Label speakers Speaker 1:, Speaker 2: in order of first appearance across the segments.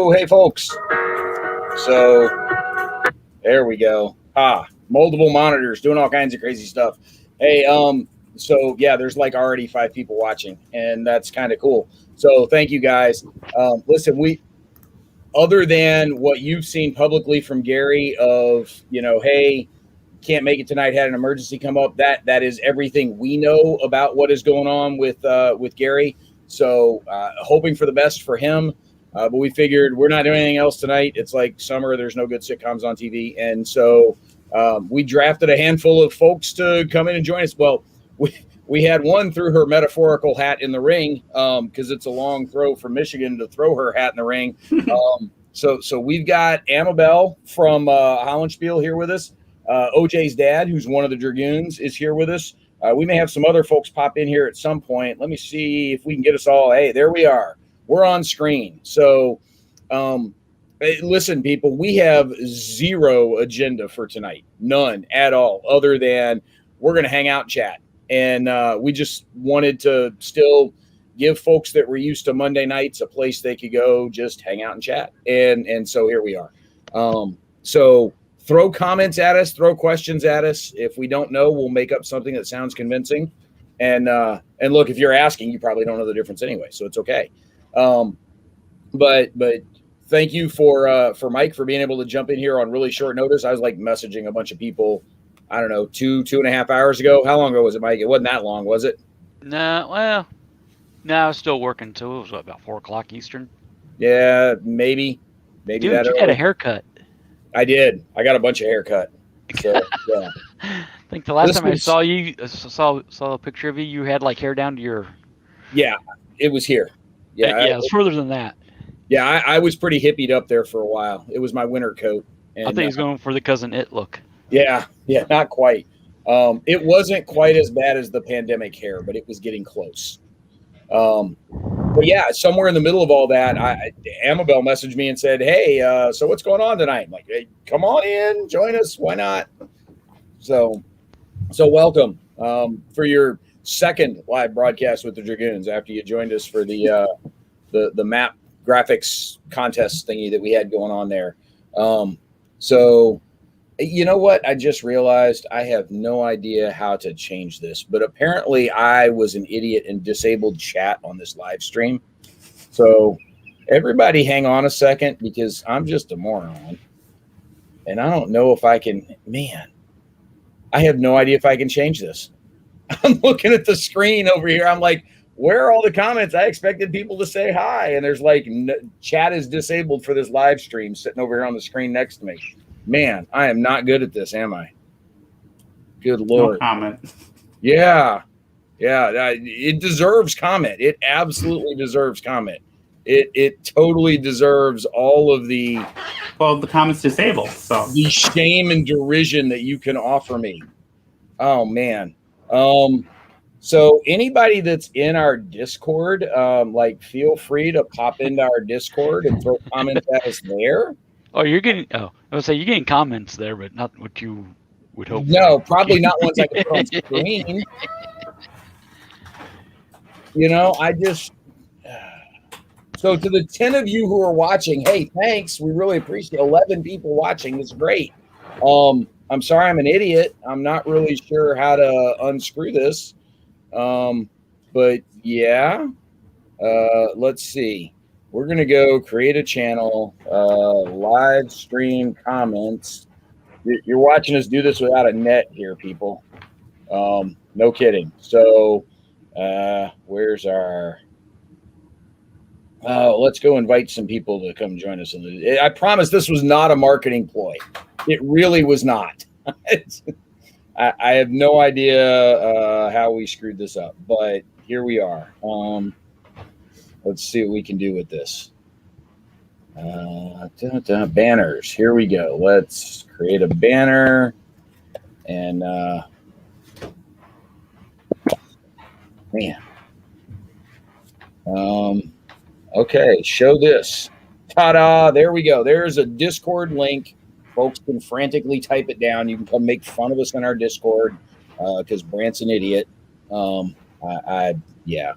Speaker 1: Hello, hey folks. So there we go. Multiple monitors doing all kinds of crazy stuff. Hey, so yeah, there's like already 5 people watching, and that's kind of cool. So thank you guys. Listen, other than what you've seen publicly from Gary of, hey, can't make it tonight, had an emergency come up, that is everything we know about what is going on with Gary. So hoping for the best for him. But we figured we're not doing anything else tonight. It's like summer. There's no good sitcoms on TV. And so we drafted a handful of folks to come in and join us. Well, we had one threw her metaphorical hat in the ring because it's a long throw from Michigan to throw her hat in the ring. So we've got Amabel from Hollandspiel here with us. OJ's dad, who's one of the Dragoons, is here with us. We may have some other folks pop in here at some point. Let me see if we can get us all. Hey, there we are. We're on screen. So listen, people, we have zero agenda for tonight. None at all, other than we're going to hang out and chat. And we just wanted to still give folks that were used to Monday nights a place they could go just hang out and chat. And so here we are. So throw comments at us, throw questions at us. If we don't know, we'll make up something that sounds convincing. And look, if you're asking, you probably don't know the difference anyway, so it's okay. But thank you for Mike for being able to jump in here on really short notice. I was like messaging a bunch of people, I don't know, 2.5 hours ago. How long ago was it, Mike? It wasn't that long, was it?
Speaker 2: No, I was still working till it was about 4 o'clock Eastern.
Speaker 1: Yeah, maybe.
Speaker 2: Dude,
Speaker 1: that
Speaker 2: you
Speaker 1: early.
Speaker 2: got a haircut.
Speaker 1: I did. I got a bunch of haircut. So yeah.
Speaker 2: I think the last time I saw you, saw a picture of you, you had like hair down to your.
Speaker 1: Yeah, it was here. Yeah,
Speaker 2: it was further than that.
Speaker 1: Yeah, I was pretty hippied up there for a while. It was my winter coat. And,
Speaker 2: I think he's going for the Cousin It look.
Speaker 1: Yeah, not quite. It wasn't quite as bad as the pandemic hair, but it was getting close. But yeah, somewhere in the middle of all that, Amabel messaged me and said, "Hey, so what's going on tonight?" I'm like, "Hey, come on in, join us. Why not?" So welcome for your second live broadcast with the Dragoons after you joined us for the map graphics contest thingy that we had going on there. So you know what? I just realized I have no idea how to change this, but apparently I was an idiot and disabled chat on this live stream. So everybody hang on a second because I'm just a moron. And I don't know if I can, I have no idea if I can change this. I'm looking at the screen over here. I'm like, where are all the comments? I expected people to say hi. And there's like, chat is disabled for this live stream sitting over here on the screen next to me. Man, I am not good at this, am I? Good Lord.
Speaker 3: No comment.
Speaker 1: Yeah. It deserves comment. It absolutely deserves comment. It totally deserves all of the...
Speaker 3: Well, the comment's disabled, so...
Speaker 1: The shame and derision that you can offer me. Oh, man. So anybody that's in our Discord, feel free to pop into our Discord and throw comments at us there.
Speaker 2: Oh, you're getting. Oh, I would say you're getting comments there, but not what you would hope.
Speaker 1: No, probably not ones I can put on screen. I just. So to the 10 of you who are watching, hey, thanks. We really appreciate 11 people watching. It's great. I'm sorry, I'm an idiot. I'm not really sure how to unscrew this. But yeah, let's see. We're going to go create a channel, live stream comments. You're watching us do this without a net here, people. No kidding. So where's our... let's go invite some people to come join us. I promise this was not a marketing ploy. It really was not. I have no idea how we screwed this up, but here we are. Let's see what we can do with this. Banners. Here we go. Let's create a banner. And okay, show this. Ta-da! There we go. There's a Discord link. Folks can frantically type it down. You can come make fun of us in our Discord because Brant's an idiot. Yeah.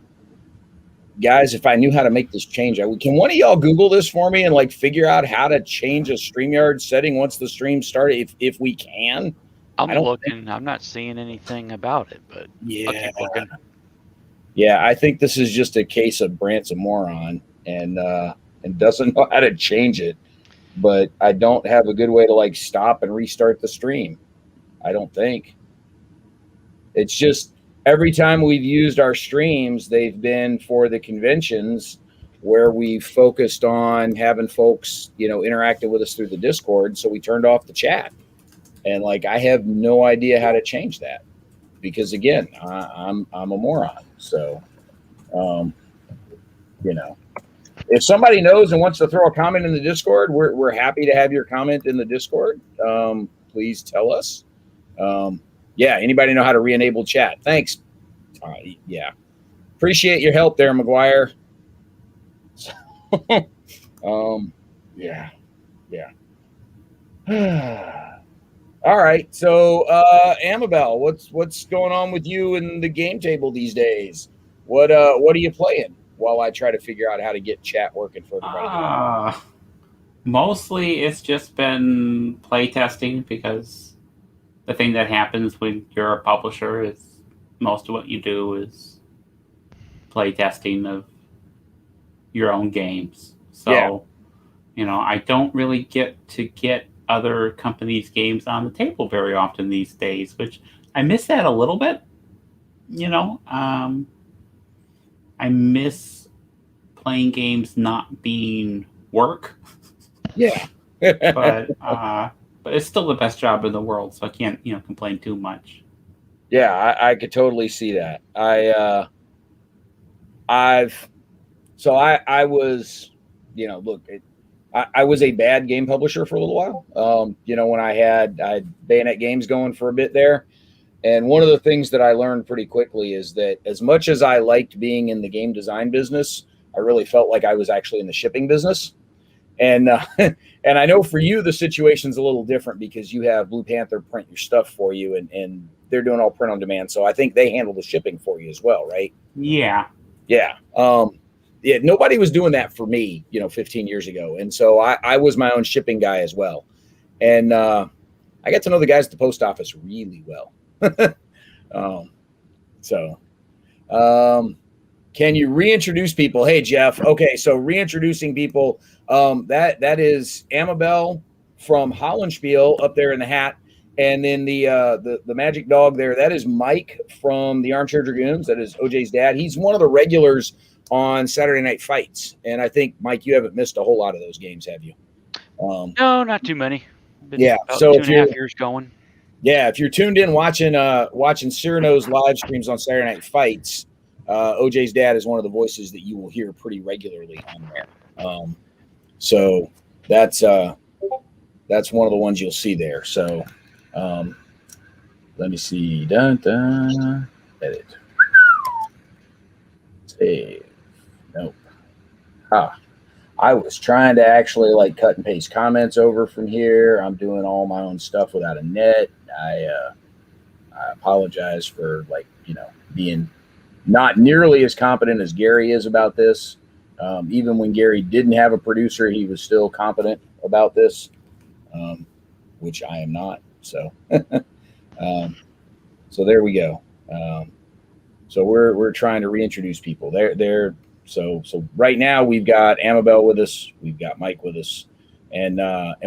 Speaker 1: guys, if I knew how to make this change, I would. Can one of y'all Google this for me and like figure out how to change a StreamYard setting once the stream started, if we can?
Speaker 2: I'm looking. I'm not seeing anything about it, but I'll keep looking.
Speaker 1: Yeah, I think this is just a case of Brant's a moron and doesn't know how to change it. But I don't have a good way to like stop and restart the stream. I don't think. It's just every time we've used our streams, they've been for the conventions where we focused on having folks, interacting with us through the Discord. So we turned off the chat. And like, I have no idea how to change that because again, I'm a moron. So, if somebody knows and wants to throw a comment in the Discord, we're happy to have your comment in the Discord. Please tell us. Yeah, anybody know how to re-enable chat? Thanks. Yeah. Appreciate your help there, McGuire. Yeah. All right. So, Amabel, what's going on with you and the game table these days? What are you playing while I try to figure out how to get chat working for everybody?
Speaker 3: Mostly it's just been playtesting because the thing that happens when you're a publisher is most of what you do is playtesting of your own games. So, I don't really get to get other companies' games on the table very often these days, which I miss that a little bit. I miss playing games not being work.
Speaker 1: Yeah.
Speaker 3: But it's still the best job in the world, so I can't, complain too much.
Speaker 1: Yeah, I could totally see that. I was, I was a bad game publisher for a little while. When I had Bayonet Games going for a bit there. And one of the things that I learned pretty quickly is that as much as I liked being in the game design business, I really felt like I was actually in the shipping business. And and I know for you, the situation's a little different because you have Blue Panther print your stuff for you and they're doing all print on demand. So I think they handle the shipping for you as well, right?
Speaker 3: Yeah.
Speaker 1: Yeah. Yeah. Nobody was doing that for me, 15 years ago. And so I was my own shipping guy as well. And I got to know the guys at the post office really well. Can you reintroduce people? Hey, Jeff. Okay, so reintroducing people. That is Amabel from Hollandspiel up there in the hat, and then the magic dog there. That is Mike from the Armchair Dragoons. That is OJ's dad. He's one of the regulars on Saturday Night Fights, and I think Mike, you haven't missed a whole lot of those games, have you?
Speaker 2: No, not too many.
Speaker 1: Yeah,
Speaker 2: about
Speaker 1: so
Speaker 2: 2.5 years going.
Speaker 1: Yeah, if you're tuned in watching Cyrano's live streams on Saturday Night Fights, OJ's dad is one of the voices that you will hear pretty regularly on there. So that's one of the ones you'll see there. So let me see. Edit. Save. Nope. I was trying to actually like cut and paste comments over from here. I'm doing all my own stuff without a net. I apologize for being not nearly as competent as Gary is about this. Even when Gary didn't have a producer, he was still competent about this, which I am not. So, so there we go. So we're trying to reintroduce people. So right now we've got Amabel with us, we've got Mike with us, and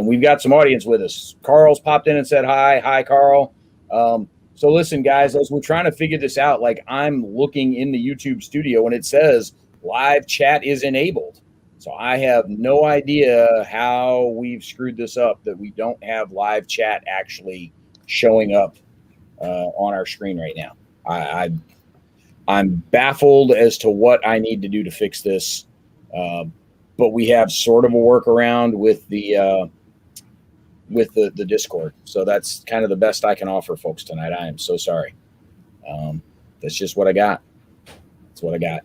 Speaker 1: we've got some audience with us. Carl's popped in and said hi. Hi, Carl. So listen, guys, as we're trying to figure this out, like I'm looking in the YouTube studio and it says live chat is enabled. So I have no idea how we've screwed this up that we don't have live chat actually showing up on our screen right now. I'm baffled as to what I need to do to fix this. But we have sort of a workaround with the Discord. So that's kind of the best I can offer folks tonight. I am so sorry. That's just what I got. That's what I got.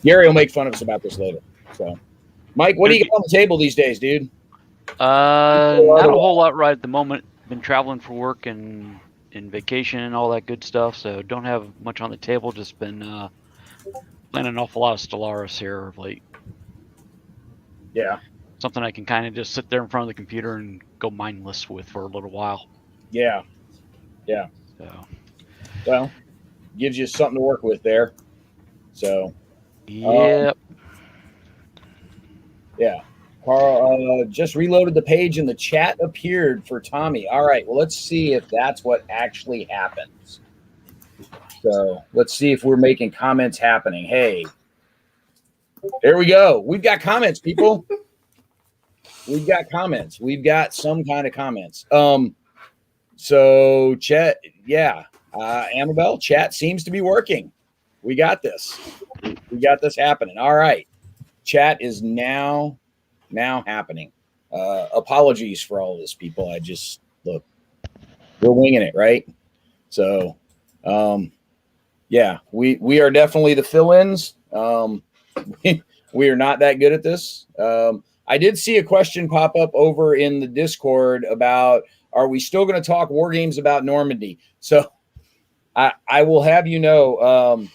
Speaker 1: Gary will make fun of us about this later. So, Mike, what do you got on the table these days, dude?
Speaker 2: Not a whole lot right at the moment. Been traveling for work and vacation and all that good stuff, so don't have much on the table. Just been playing an awful lot of Stellaris here of late.
Speaker 1: Yeah.
Speaker 2: Something I can kind of just sit there in front of the computer and go mindless with for a little while.
Speaker 1: Yeah. Yeah.
Speaker 2: So.
Speaker 1: Well, gives you something to work with there. So.
Speaker 2: Yep.
Speaker 1: Yeah. Carl just reloaded the page and the chat appeared for Tommy. All right. Well, let's see if that's what actually happens. So let's see if we're making comments happening. Hey, there we go. We've got comments, people. We've got comments. We've got some kind of comments. So chat, yeah. Amabel, chat seems to be working. We got this. We got this happening. All right. Chat is now happening. Apologies for all this, people. I just look, we're winging it, right? So yeah, we are definitely the fill-ins. We are not that good at this. I did see a question pop up over in the Discord about, are we still going to talk war games about Normandy? So I will have you know,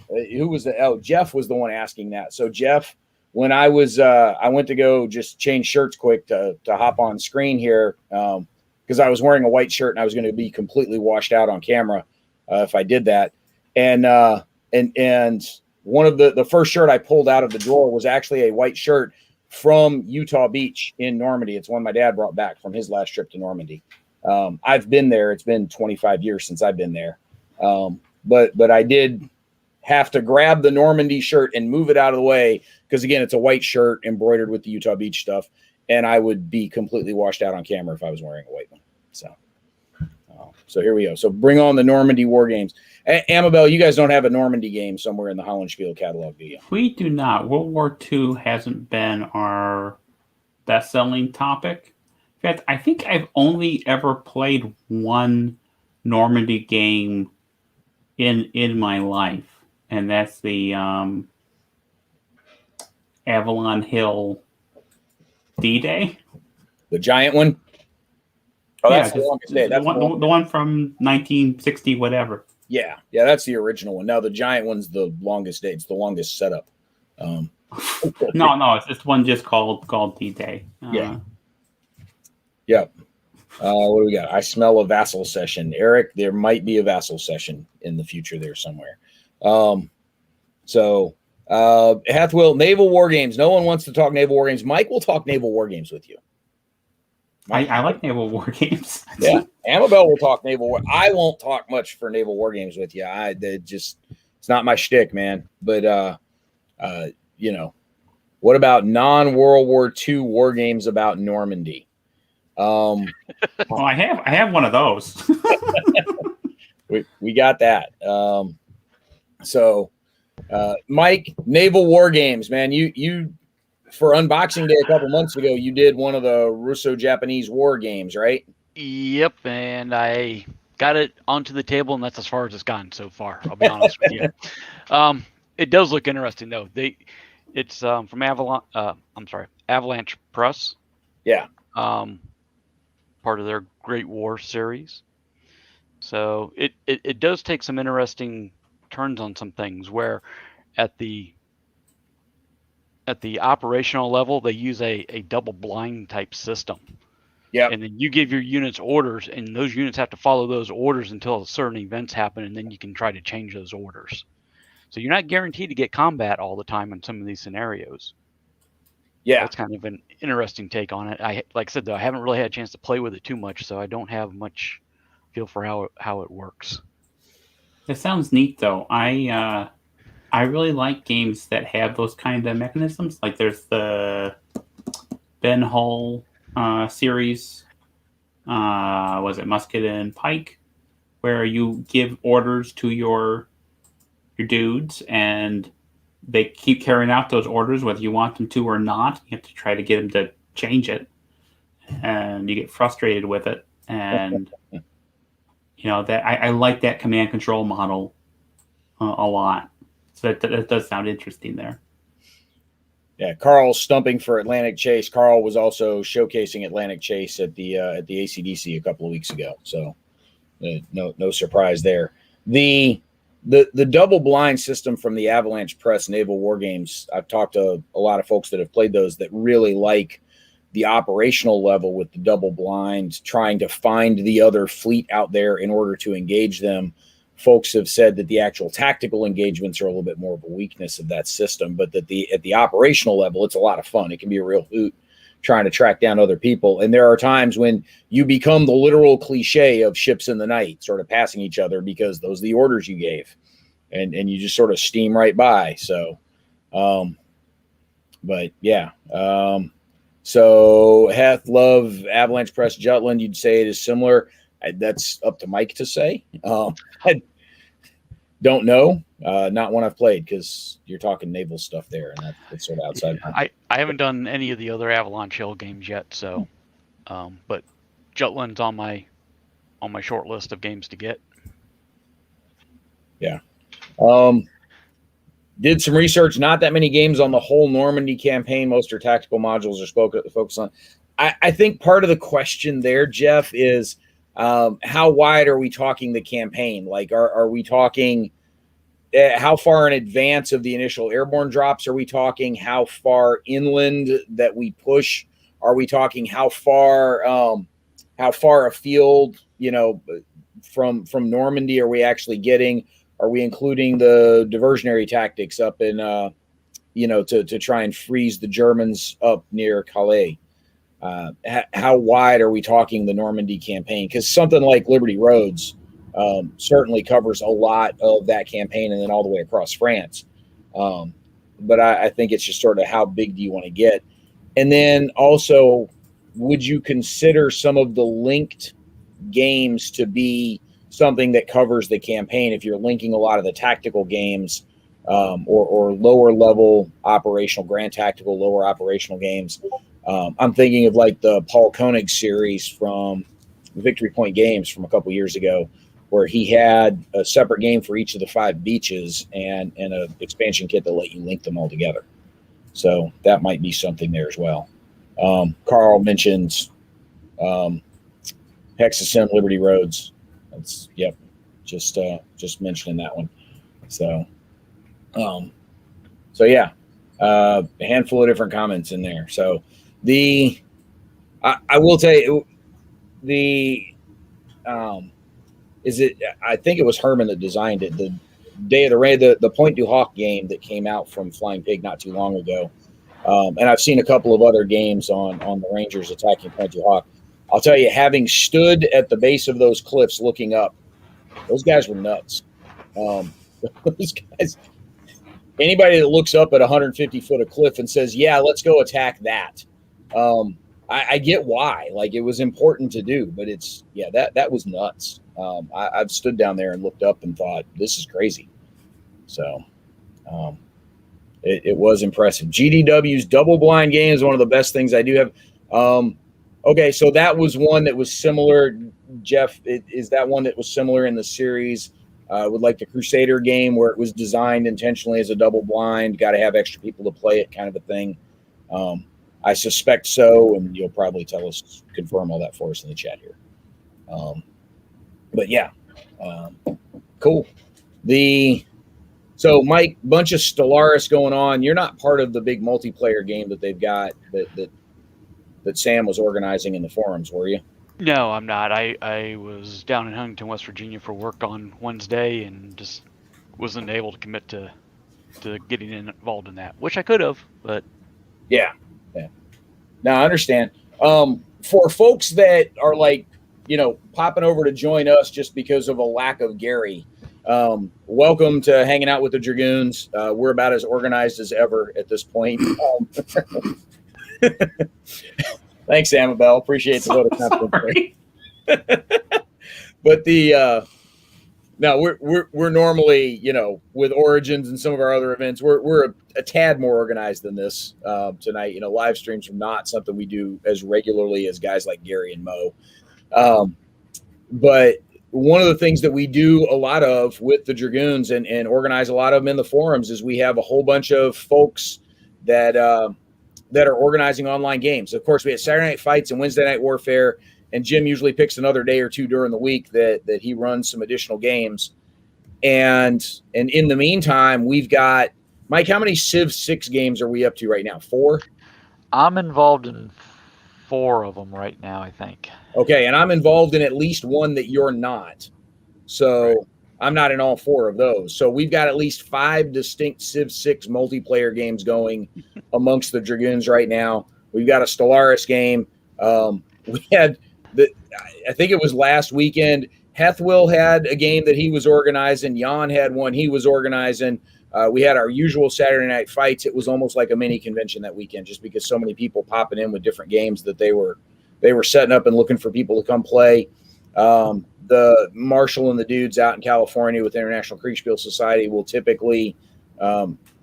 Speaker 1: who was Jeff was the one asking that. So Jeff, when I went to go just change shirts quick to hop on screen here, because I was wearing a white shirt and I was going to be completely washed out on camera if I did that. And one of the first shirt I pulled out of the drawer was actually a white shirt from Utah Beach in Normandy. It's one my dad brought back from his last trip to Normandy. I've been there. It's been 25 years since I've been there. But I did have to grab the Normandy shirt and move it out of the way because, again, it's a white shirt embroidered with the Utah Beach stuff, and I would be completely washed out on camera if I was wearing a white one. So here we go. So bring on the Normandy war games. Amabel, you guys don't have a Normandy game somewhere in the Hollandspiel catalog, do you?
Speaker 3: We do not. World War II hasn't been our best-selling topic. In fact, I think I've only ever played one Normandy game in my life, and that's the Avalon Hill D-Day.
Speaker 1: The giant one? Oh,
Speaker 3: yeah,
Speaker 1: that's the longest day. That's
Speaker 3: the one from 1960, whatever.
Speaker 1: Yeah, that's the original one. Now the giant one's the longest day. It's the longest setup.
Speaker 3: No, it's one just called D-Day.
Speaker 1: Yeah. Yep. What do we got? I smell a vassal session. Eric, there might be a vassal session in the future there somewhere. Hathwill, naval war games. No one wants to talk naval war games. Mike will talk naval war games with you.
Speaker 3: I like naval war games.
Speaker 1: Yeah, Amabel will talk naval war. I won't talk much for naval war games with you. It's not my shtick, man. But what about non-World War II war games about Normandy?
Speaker 3: Well, I have one of those.
Speaker 1: we got that. Mike, naval war games, man. You for Unboxing Day a couple months ago, you did one of the Russo-Japanese war games, right?
Speaker 2: Yep, and I got it onto the table, and that's as far as it's gone so far. I'll be honest with you. It does look interesting, though. It's from Avalanche Press.
Speaker 1: Yeah.
Speaker 2: Part of their Great War series. So it does take some interesting turns on some things where at the operational level, they use a double blind type system.
Speaker 1: Yeah.
Speaker 2: And then you give your units orders, and those units have to follow those orders until certain events happen, and then you can try to change those orders. So you're not guaranteed to get combat all the time in some of these scenarios.
Speaker 1: Yeah.
Speaker 2: That's kind of an interesting take on it. Like I said, though, I haven't really had a chance to play with it too much, so I don't have much feel for how it works.
Speaker 3: It sounds neat, though. I really like games that have those kind of mechanisms. Like there's the Ben Hull series, was it Musket and Pike, where you give orders to your dudes and they keep carrying out those orders whether you want them to or not. You have to try to get them to change it, and you get frustrated with it. And that I like that command control model a lot. So that does sound interesting there.
Speaker 1: Yeah, Carl's stumping for Atlantic Chase. Carl was also showcasing Atlantic Chase at the ACDC a couple of weeks ago. So no surprise there. the double blind system from the Avalanche Press naval war games. I've talked to a lot of folks that have played those that really like the operational level with the double blind, trying to find the other fleet out there in order to engage them. Folks have said that the actual tactical engagements are a little bit more of a weakness of that system, but that at the operational level, it's a lot of fun. It can be a real hoot trying to track down other people. And there are times when you become the literal cliche of ships in the night, sort of passing each other because those are the orders you gave, and you just sort of steam right by. So, but yeah. So Heth, love Avalanche Press Jutland. You'd say it is similar. That's up to Mike to say. I don't know. Not one I've played because you're talking naval stuff there, and that's sort of outside.
Speaker 2: I haven't done any of the other Avalanche Hill games yet, so but Jutland's on my short list of games to get.
Speaker 1: Yeah. Did some research. Not that many games on the whole Normandy campaign. Most are tactical modules are focused on. I think part of the question there, Jeff, is how wide are we talking the campaign? Like, are we talking how far in advance of the initial airborne drops are we talking? How far inland that we push? Are we talking how far afield, from Normandy are we actually getting? Are we including the diversionary tactics up in, to try and freeze the Germans up near Calais? How wide are we talking the Normandy campaign? Because something like Liberty Roads certainly covers a lot of that campaign and then all the way across France. But I think it's just sort of how big do you want to get? And then also, would you consider some of the linked games to be something that covers the campaign if you're linking a lot of the tactical games or lower level operational, grand tactical, lower operational games? I'm thinking of like the Paul Koenig series from Victory Point Games from a couple years ago, where he had a separate game for each of the 5 beaches and an expansion kit that let you link them all together. So that might be something there as well. Carl mentions Hexasim Liberty Roads. That's just mentioning that one. So yeah, a handful of different comments in there. So I will tell you I think it was Herman that designed it. The Day of the Raid, the Point du Hoc game that came out from Flying Pig not too long ago. And I've seen a couple of other games on the Rangers attacking Point du Hoc. I'll tell you, having stood at the base of those cliffs looking up, those guys were nuts. Those guys, anybody that looks up at 150 foot of cliff and says, yeah, let's go attack that. I get why. Like, it was important to do, but that was nuts. I've stood down there and looked up and thought, this is crazy. So it was impressive. GDW's double blind game is one of the best things I do have. Okay, so that was one that was similar. Jeff, is that one that was similar in the series with like the Crusader game where it was designed intentionally as a double blind, got to have extra people to play it kind of a thing? I suspect so, and you'll probably confirm all that for us in the chat here. But yeah, cool. So Mike, bunch of Stellaris going on. You're not part of the big multiplayer game that they've got that Sam was organizing in the forums, were you?
Speaker 2: No, I'm not. I was down in Huntington, West Virginia for work on Wednesday and just wasn't able to commit to getting involved in that, which I could have, but
Speaker 1: yeah. Now I understand. For folks that are like, popping over to join us just because of a lack of Gary, welcome to hanging out with the Dragoons. We're about as organized as ever at this point. Thanks, Amabel. Appreciate the vote of confidence. But we're normally, with Origins and some of our other events, we're a tad more organized than this tonight. Live streams are not something we do as regularly as guys like Gary and Mo. But one of the things that we do a lot of with the Dragoons and organize a lot of them in the forums is we have a whole bunch of folks that are organizing online games. Of course, we have Saturday Night Fights and Wednesday Night Warfare, and Jim usually picks another day or two during the week that he runs some additional games. And in the meantime, we've got, Mike, how many Civ 6 games are we up to right now? 4?
Speaker 4: I'm involved in 4 of them right now, I think.
Speaker 1: Okay, and I'm involved in at least one that you're not. So
Speaker 4: Right.
Speaker 1: I'm not in all 4 of those. So we've got at least 5 distinct Civ 6 multiplayer games going amongst the Dragoons right now. We've got a Stellaris game. We had I think it was last weekend. Hethwill had a game that he was organizing. Jan had one he was organizing. We had our usual Saturday night fights. It was almost like a mini convention that weekend, just because so many people popping in with different games that they were setting up and looking for people to come play. The Marshall and the dudes out in California with International Kriegspiel Society will typically,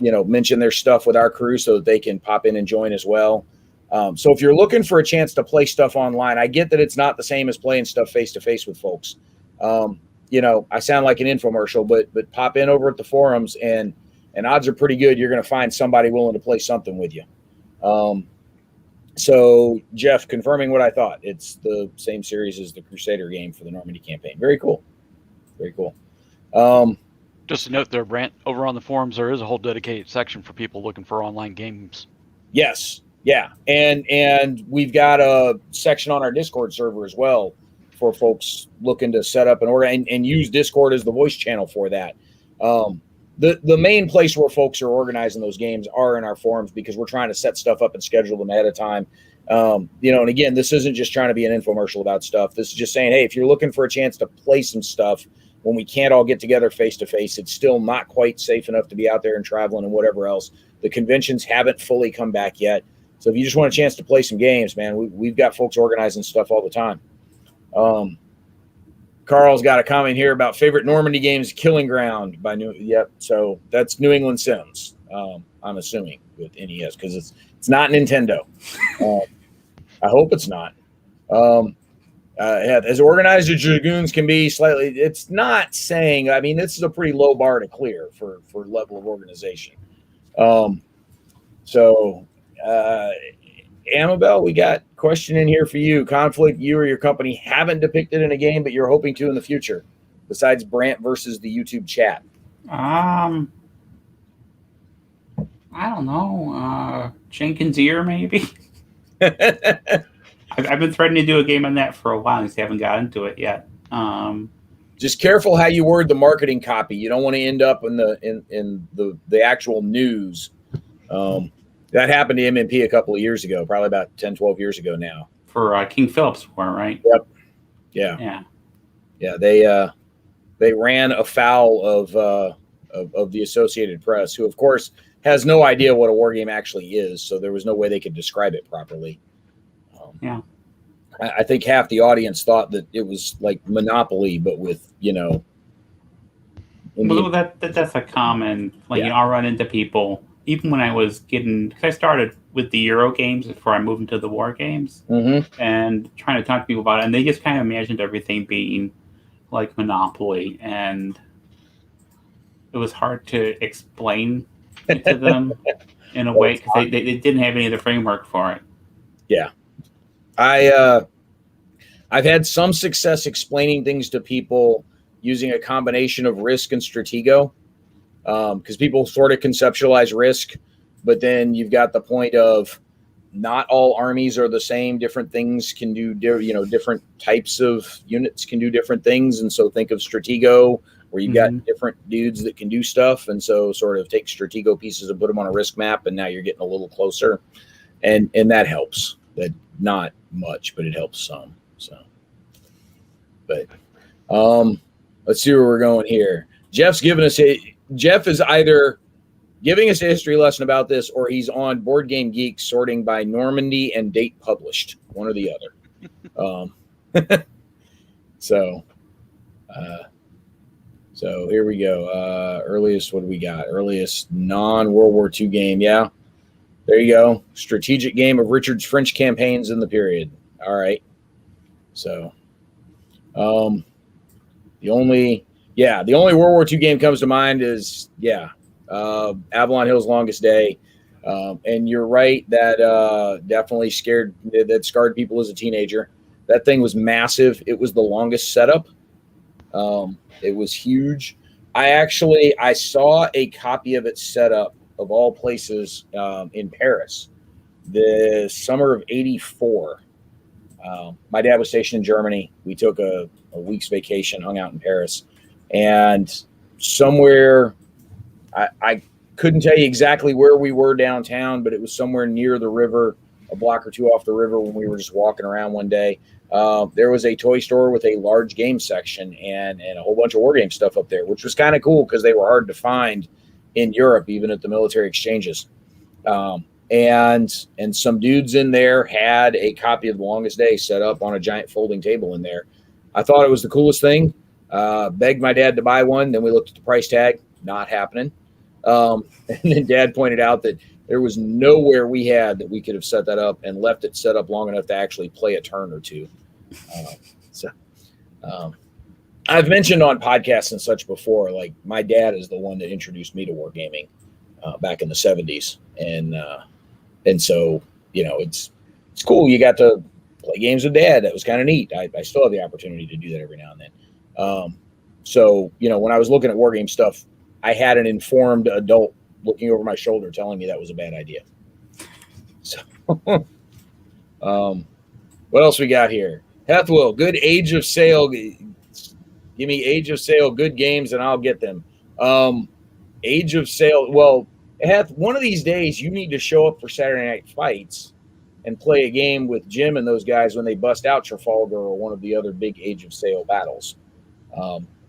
Speaker 1: mention their stuff with our crew so that they can pop in and join as well. So if you're looking for a chance to play stuff online, I get that it's not the same as playing stuff face to face with folks. I sound like an infomercial, but pop in over at the forums and odds are pretty good you're going to find somebody willing to play something with you. So Jeff, confirming what I thought, it's the same series as the Crusader game for the Normandy campaign. Very cool. Very cool.
Speaker 2: Just a note there, Brant, over on the forums, there is a whole dedicated section for people looking for online games.
Speaker 1: Yes. Yeah. And we've got a section on our Discord server as well for folks looking to set up an order and use Discord as the voice channel for that. The main place where folks are organizing those games are in our forums, because we're trying to set stuff up and schedule them ahead of time. And again, this isn't just trying to be an infomercial about stuff. This is just saying, hey, if you're looking for a chance to play some stuff when we can't all get together face to face, it's still not quite safe enough to be out there and traveling and whatever else. The conventions haven't fully come back yet. So if you just want a chance to play some games, man, we've got folks organizing stuff all the time. Carl's got a comment here about favorite Normandy games, Killing Ground by Yep. So that's New England Sims. I'm assuming with NES, because it's not Nintendo. I hope it's not. As organized as Dragoons can be, slightly, it's not saying. I mean, this is a pretty low bar to clear for level of organization. Amabel, we got a question in here for you. Conflict you or your company haven't depicted in a game, but you're hoping to in the future, besides Brant versus the YouTube chat.
Speaker 3: I don't know. Jenkins' Ear, maybe. I've been threatening to do a game on that for a while, and just haven't got into it yet.
Speaker 1: Just careful how you word the marketing copy. You don't want to end up in the actual news. That happened to MMP a couple of years ago, probably about 10, 12 years ago now.
Speaker 3: For King Philip's War, right?
Speaker 1: Yep. Yeah. They ran afoul of the Associated Press, who of course has no idea what a war game actually is, so there was no way they could describe it properly. I think half the audience thought that it was like Monopoly, but with
Speaker 3: Well, that's a common. I'll run into people. Even when I was because I started with the Euro games before I moved into the war games, and trying to talk to people about it, and they just kind of imagined everything being like Monopoly, and it was hard to explain it to them in a way, because they didn't have any of the framework for it.
Speaker 1: Yeah, I've had some success explaining things to people using a combination of Risk and Stratego. Because people sort of conceptualize Risk, but then you've got the point of not all armies are the same. Different things can do, different types of units can do different things. And so think of Stratego, where you've got different dudes that can do stuff. And so sort of take Stratego pieces and put them on a Risk map, and now you're getting a little closer. And that helps. That not much, but it helps some. So, but let's see where we're going here. Jeff is either giving us a history lesson about this, or he's on Board Game Geek sorting by Normandy and date published, one or the other. So here we go. Earliest, what do we got? Earliest non-World War II game. Yeah, there you go. Strategic game of Richard's French campaigns in the period. All right. So the only World War II game comes to mind is, Avalon Hill's Longest Day. And you're right, that definitely scarred people as a teenager. That thing was massive. It was the longest setup. It was huge. I saw a copy of it set up, of all places, in Paris the summer of '84. My dad was stationed in Germany. We took a week's vacation, hung out in Paris, and somewhere, I couldn't tell you exactly where we were downtown, but it was somewhere near the river, a block or two off the river, when we were just walking around one day. There was a toy store with a large game section and a whole bunch of war game stuff up there, which was kind of cool because they were hard to find in Europe, even at the military exchanges. And some dudes in there had a copy of The Longest Day set up on a giant folding table in there. I thought it was the coolest thing. Begged my dad to buy one. Then we looked at the price tag. Not happening. And then Dad pointed out that there was nowhere we had that we could have set that up and left it set up long enough to actually play a turn or two. I've mentioned on podcasts and such before, like my dad is the one that introduced me to wargaming back in the 70s. And so, you know, it's cool. You got to play games with Dad. That was kind of neat. I still have the opportunity to do that every now and then. So, you know, when I was looking at wargame stuff, I had an informed adult looking over my shoulder telling me that was a bad idea. So, what else we got here? Hethwell, good age of sale. Give me age of sale, good games, and I'll get them. Age of sale. Well, Heth, one of these days you need to show up for Saturday Night Fights and play a game with Jim and those guys when they bust out Trafalgar or one of the other big age of sale battles.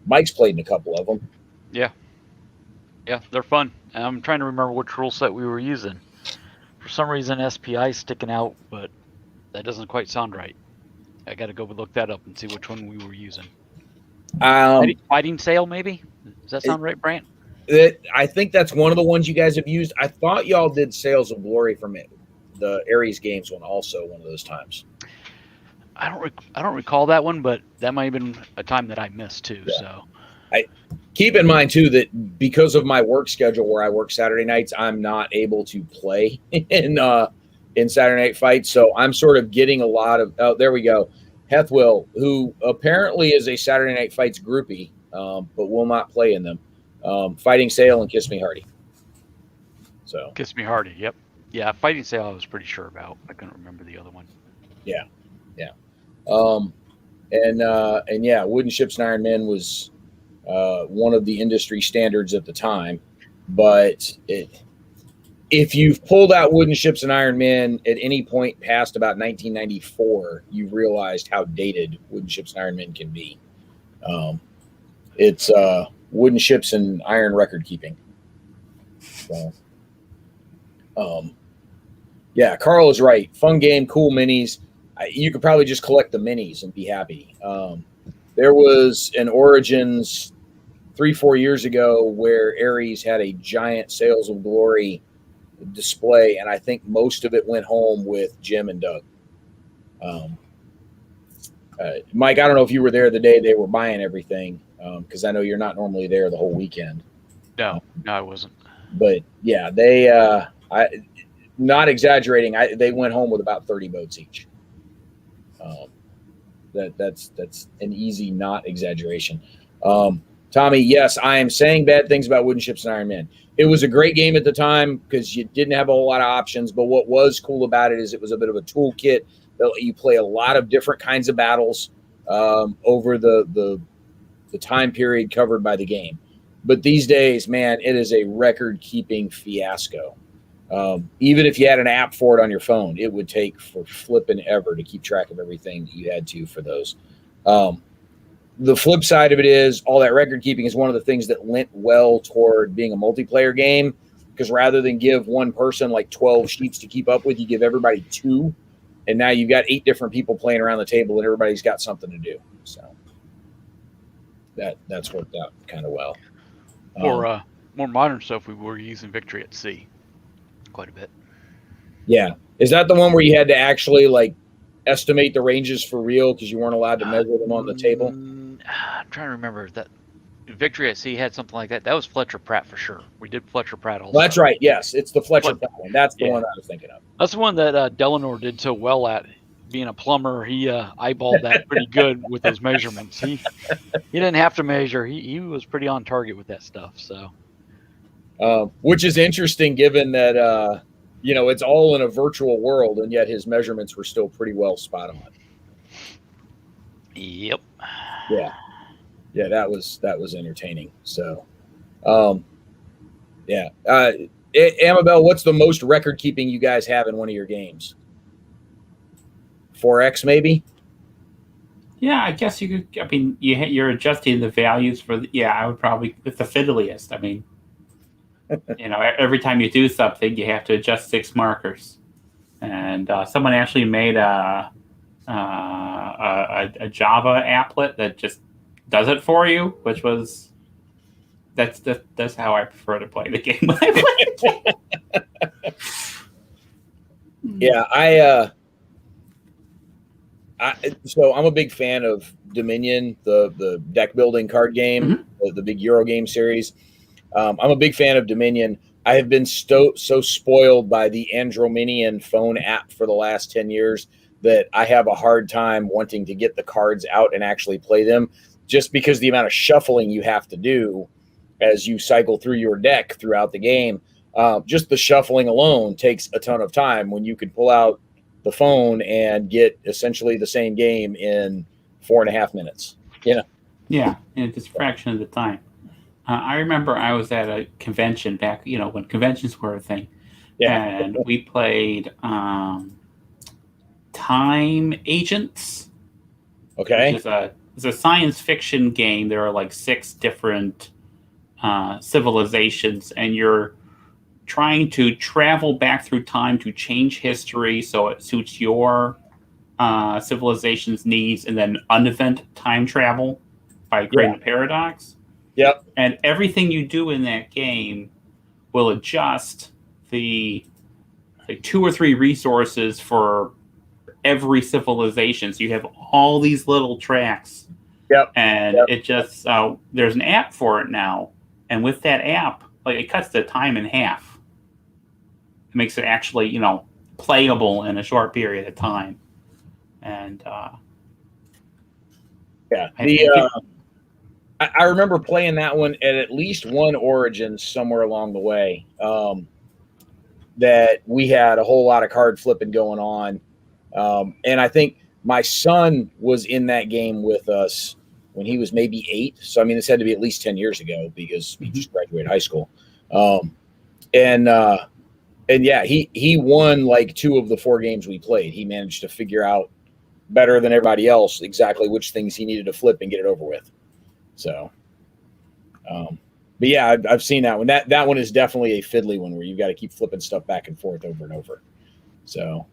Speaker 1: Mike's played in a couple of them.
Speaker 2: Yeah, they're fun. I'm trying to remember which rule set we were using. For some reason, SPI is sticking out, but that doesn't quite sound right. I got to go look that up and see which one we were using. Fighting Sale, maybe? Does that sound right, Brant?
Speaker 1: I think that's one of the ones you guys have used. I thought y'all did Sales of Glory from it. The Ares Games one also one of those times.
Speaker 2: I don't recall that one, but that might have been a time that I missed too. Yeah. So
Speaker 1: I keep in mind too that because of my work schedule where I work Saturday nights, I'm not able to play in Saturday Night Fights. So I'm sort of getting a lot of there we go. Hethwell, who apparently is a Saturday Night Fights groupie, but will not play in them. Fighting Sale and Kiss Me Hardy. So
Speaker 2: Kiss Me Hardy, yep. Yeah, Fighting Sale I was pretty sure about. I couldn't remember the other one.
Speaker 1: Yeah. And yeah, Wooden Ships and Iron Men was one of the industry standards at the time. But if you've pulled out Wooden Ships and Iron Men at any point past about 1994, you've realized how dated Wooden Ships and Iron Men can be. It's Wooden Ships and Iron record keeping. So, yeah, Carl is right. Fun game, cool minis. You could probably just collect the minis and be happy. There was an Origins 3-4 years ago where Ares had a giant Sales of Glory display, and I think most of it went home with Jim and Doug. Mike, I don't know if you were there the day they were buying everything, because I know you're not normally there the whole weekend.
Speaker 2: No, I wasn't.
Speaker 1: But yeah, they not exaggerating, they went home with about 30 boats each. That's an easy not exaggeration. Tommy, yes, I am saying bad things about Wooden Ships and Iron Men. It was a great game at the time because you didn't have a whole lot of options, but what was cool about it is it was a bit of a toolkit that let you play a lot of different kinds of battles over the time period covered by the game. But these days, man, it is a record-keeping fiasco. Even if you had an app for it on your phone, it would take for flipping ever to keep track of everything that you had to for those. The flip side of it is all that record keeping is one of the things that lent well toward being a multiplayer game, because rather than give one person like 12 sheets to keep up with, you give everybody 2, and now you've got 8 different people playing around the table and everybody's got something to do. So that's worked out kind of well.
Speaker 2: For more modern stuff, we were using Victory at Sea quite a bit.
Speaker 1: Yeah. Is that the one where you had to actually like estimate the ranges for real because you weren't allowed to measure them on the table?
Speaker 2: I'm trying to remember that. Victory at Sea had something like that. That was Fletcher Pratt for sure. We did Fletcher Pratt also.
Speaker 1: Well, that's right. Yes, it's the Fletcher Pratt one. That's the one I was thinking of.
Speaker 2: That's the one that Delanor did so well at being a plumber, he eyeballed that pretty good with those measurements. He didn't have to measure. He was pretty on target with that stuff. So,
Speaker 1: which is interesting, given that it's all in a virtual world, and yet his measurements were still pretty well spot on.
Speaker 2: yep.
Speaker 1: Yeah, that was entertaining. So, yeah. Amabel, what's the most record keeping you guys have in one of your games? 4X maybe?
Speaker 3: Yeah, I guess you could. I mean, you're adjusting the values for. I would probably with the fiddliest. I mean, every time you do something, you have to adjust 6 markers. And someone actually made a Java applet that just does it for you, which was that's how I prefer to play the game when I play.
Speaker 1: Yeah, so I'm a big fan of Dominion, the deck building card game, the big Euro game series. I'm a big fan of Dominion. I have been so spoiled by the Androminian phone app for the last 10 years that I have a hard time wanting to get the cards out and actually play them, just because the amount of shuffling you have to do as you cycle through your deck throughout the game. Just the shuffling alone takes a ton of time when you could pull out the phone and get essentially the same game in 4.5 minutes.
Speaker 3: Yeah, and it's a fraction of the time. I remember I was at a convention back, when conventions were a thing. Yeah. And we played Time Agents.
Speaker 1: Okay.
Speaker 3: Which is a science fiction game. There are like 6 different civilizations, and you're trying to travel back through time to change history so it suits your civilization's needs, and then unevent time travel by creating a paradox.
Speaker 1: Yep.
Speaker 3: And everything you do in that game will adjust the 2 or 3 resources for every civilization. So you have all these little tracks.
Speaker 1: Yep.
Speaker 3: And it just there's an app for it now. And with that app, it cuts the time in half. It makes it actually, playable in a short period of time. And
Speaker 1: I remember playing that one at least one Origins somewhere along the way. That we had a whole lot of card flipping going on. And I think my son was in that game with us when he was maybe 8. So, I mean, this had to be at least 10 years ago because he just graduated high school. And yeah, he won like 2 of the 4 games we played. He managed to figure out better than everybody else exactly which things he needed to flip and get it over with. So, but yeah, I've seen that one. That one is definitely a fiddly one where you've got to keep flipping stuff back and forth over and over. So,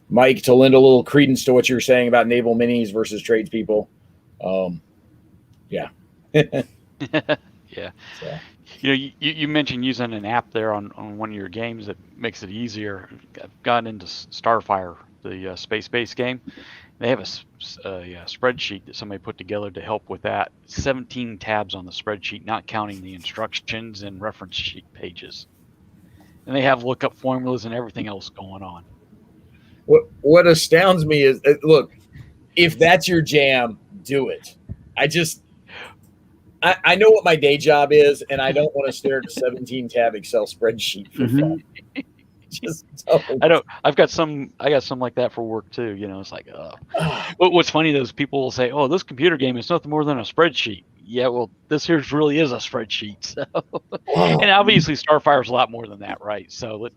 Speaker 1: Mike, to lend a little credence to what you were saying about naval minis versus tradespeople. Yeah.
Speaker 2: Yeah.
Speaker 1: So.
Speaker 2: You mentioned using an app there on one of your games that makes it easier. I've gotten into Starfire, the space-based game. They have a spreadsheet that somebody put together to help with that. 17 tabs on the spreadsheet, not counting the instructions and reference sheet pages. And they have lookup formulas and everything else going on.
Speaker 1: What astounds me is, look, if that's your jam, do it. I know what my day job is, and I don't want to stare at a 17-tab Excel spreadsheet for fun. Just don't.
Speaker 2: I got some like that for work too. It's like, what's funny is people will say, "Oh, this computer game is nothing more than a spreadsheet." Yeah, well, this here really is a spreadsheet. So, and obviously Starfire is a lot more than that, right? So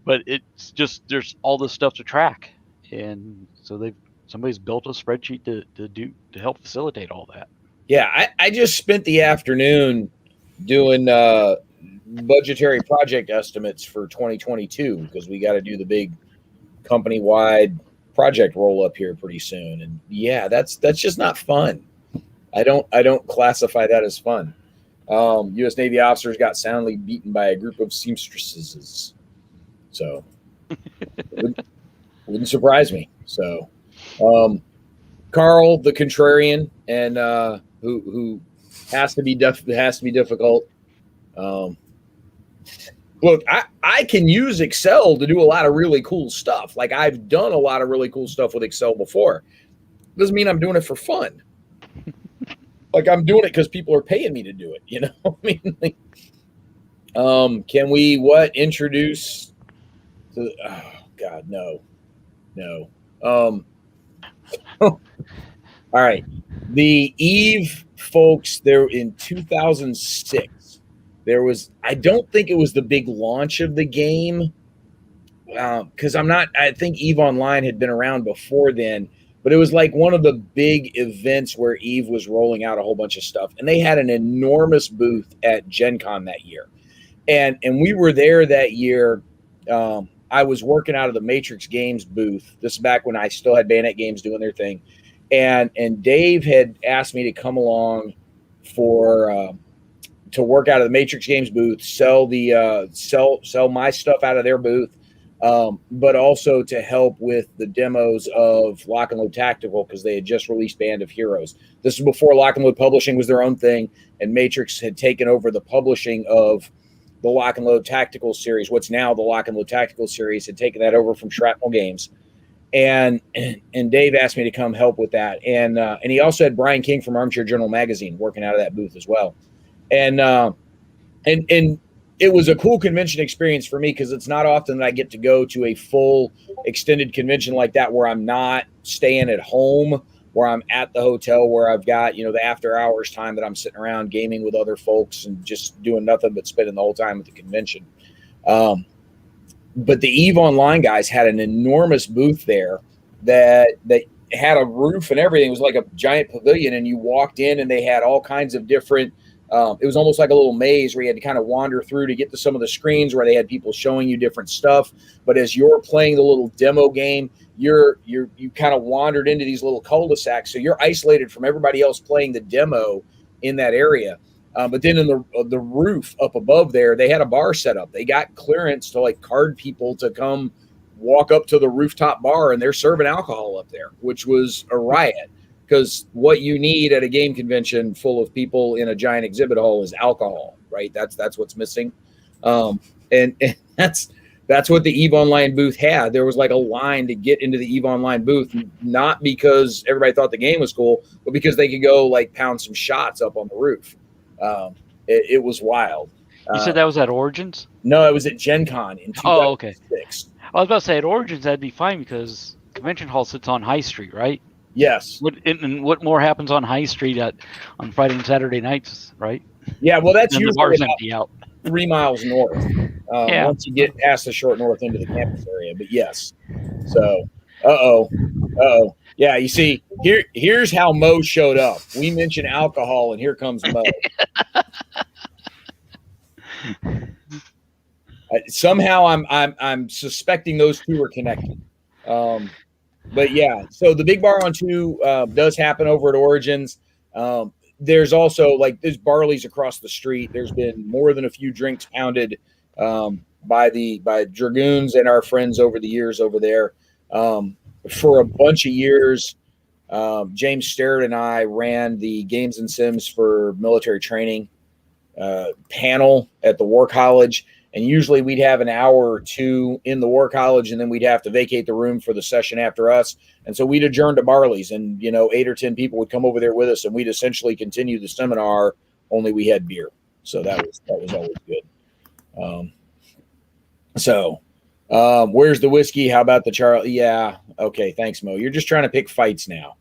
Speaker 2: but it's just there's all this stuff to track, and so somebody's built a spreadsheet to help facilitate all that.
Speaker 1: Yeah, I just spent the afternoon doing budgetary project estimates for 2022 because we got to do the big company-wide project roll-up here pretty soon. And yeah, that's just not fun. I don't classify that as fun. U.S. Navy officers got soundly beaten by a group of seamstresses. So wouldn't surprise me. So Carl, the contrarian, and who has to be difficult. look, I can use Excel to do a lot of really cool stuff. Like I've done a lot of really cool stuff with Excel before. Doesn't mean I'm doing it for fun. Like I'm doing it because people are paying me to do it. You know, I mean, like, can we introduce? Oh God, no. All right, the Eve folks. There in 2006. There was. I don't think it was the big launch of the game. Because I think Eve Online had been around before then, but it was like one of the big events where Eve was rolling out a whole bunch of stuff, and they had an enormous booth at Gen Con that year, and we were there that year. I was working out of the Matrix Games booth. This is back when I still had Bayonet Games doing their thing, and Dave had asked me to come along to work out of the Matrix Games booth, sell my stuff out of their booth. But also to help with the demos of Lock and Load Tactical because they had just released Band of Heroes. This was before Lock and Load Publishing was their own thing, and Matrix had taken over the publishing of the Lock and Load Tactical series. What's now the Lock and Load Tactical series had taken that over from Shrapnel Games, and Dave asked me to come help with that, and he also had Brian King from Armchair Journal Magazine working out of that booth as well, and it was a cool convention experience for me because it's not often that I get to go to a full extended convention like that where I'm not staying at home, where I'm at the hotel, where I've got, the after hours time that I'm sitting around gaming with other folks and just doing nothing but spending the whole time at the convention. But the Eve Online guys had an enormous booth there that had a roof and everything. It was like a giant pavilion, and you walked in and they had all kinds of different it was almost like a little maze where you had to kind of wander through to get to some of the screens where they had people showing you different stuff. But as you're playing the little demo game, you kind of wandered into these little cul-de-sacs. So you're isolated from everybody else playing the demo in that area. But then in the roof up above there, they had a bar set up. They got clearance to like card people to come walk up to the rooftop bar, and they're serving alcohol up there, which was a riot. Because what you need at a game convention full of people in a giant exhibit hall is alcohol, right? That's what's missing, and that's what the Eve Online booth had. There was like a line to get into the Eve Online booth, not because everybody thought the game was cool, but because they could go like pound some shots up on the roof. It was wild.
Speaker 2: You said that was at Origins?
Speaker 1: No, it was at Gen Con in 2006.
Speaker 2: Oh, okay. I was about to say at Origins that'd be fine because convention hall sits on High Street, right?
Speaker 1: Yes.
Speaker 2: What more happens on High Street on Friday and Saturday nights, right?
Speaker 1: Yeah, well, that's usually
Speaker 2: the bars empty out
Speaker 1: 3 miles north. Once you get past the short north into the campus area, but yes. So, yeah. You see, here's how Mo showed up. We mentioned alcohol, and here comes Mo. Somehow, I'm suspecting those two are connected. But yeah, so the Big Bar on 2 does happen over at Origins. There's also there's Barley's across the street. There's been more than a few drinks pounded by Dragoons and our friends over the years over there. For a bunch of years, James Sterrett and I ran the Games and Sims for Military Training panel at the War College. And usually we'd have an hour or two in the War College, and then we'd have to vacate the room for the session after us. And so we'd adjourn to Barley's, and 8 or 10 people would come over there with us, and we'd essentially continue the seminar, only we had beer. So that was always good. Where's the whiskey? How about the Charlie? Yeah. Okay. Thanks, Mo. You're just trying to pick fights now.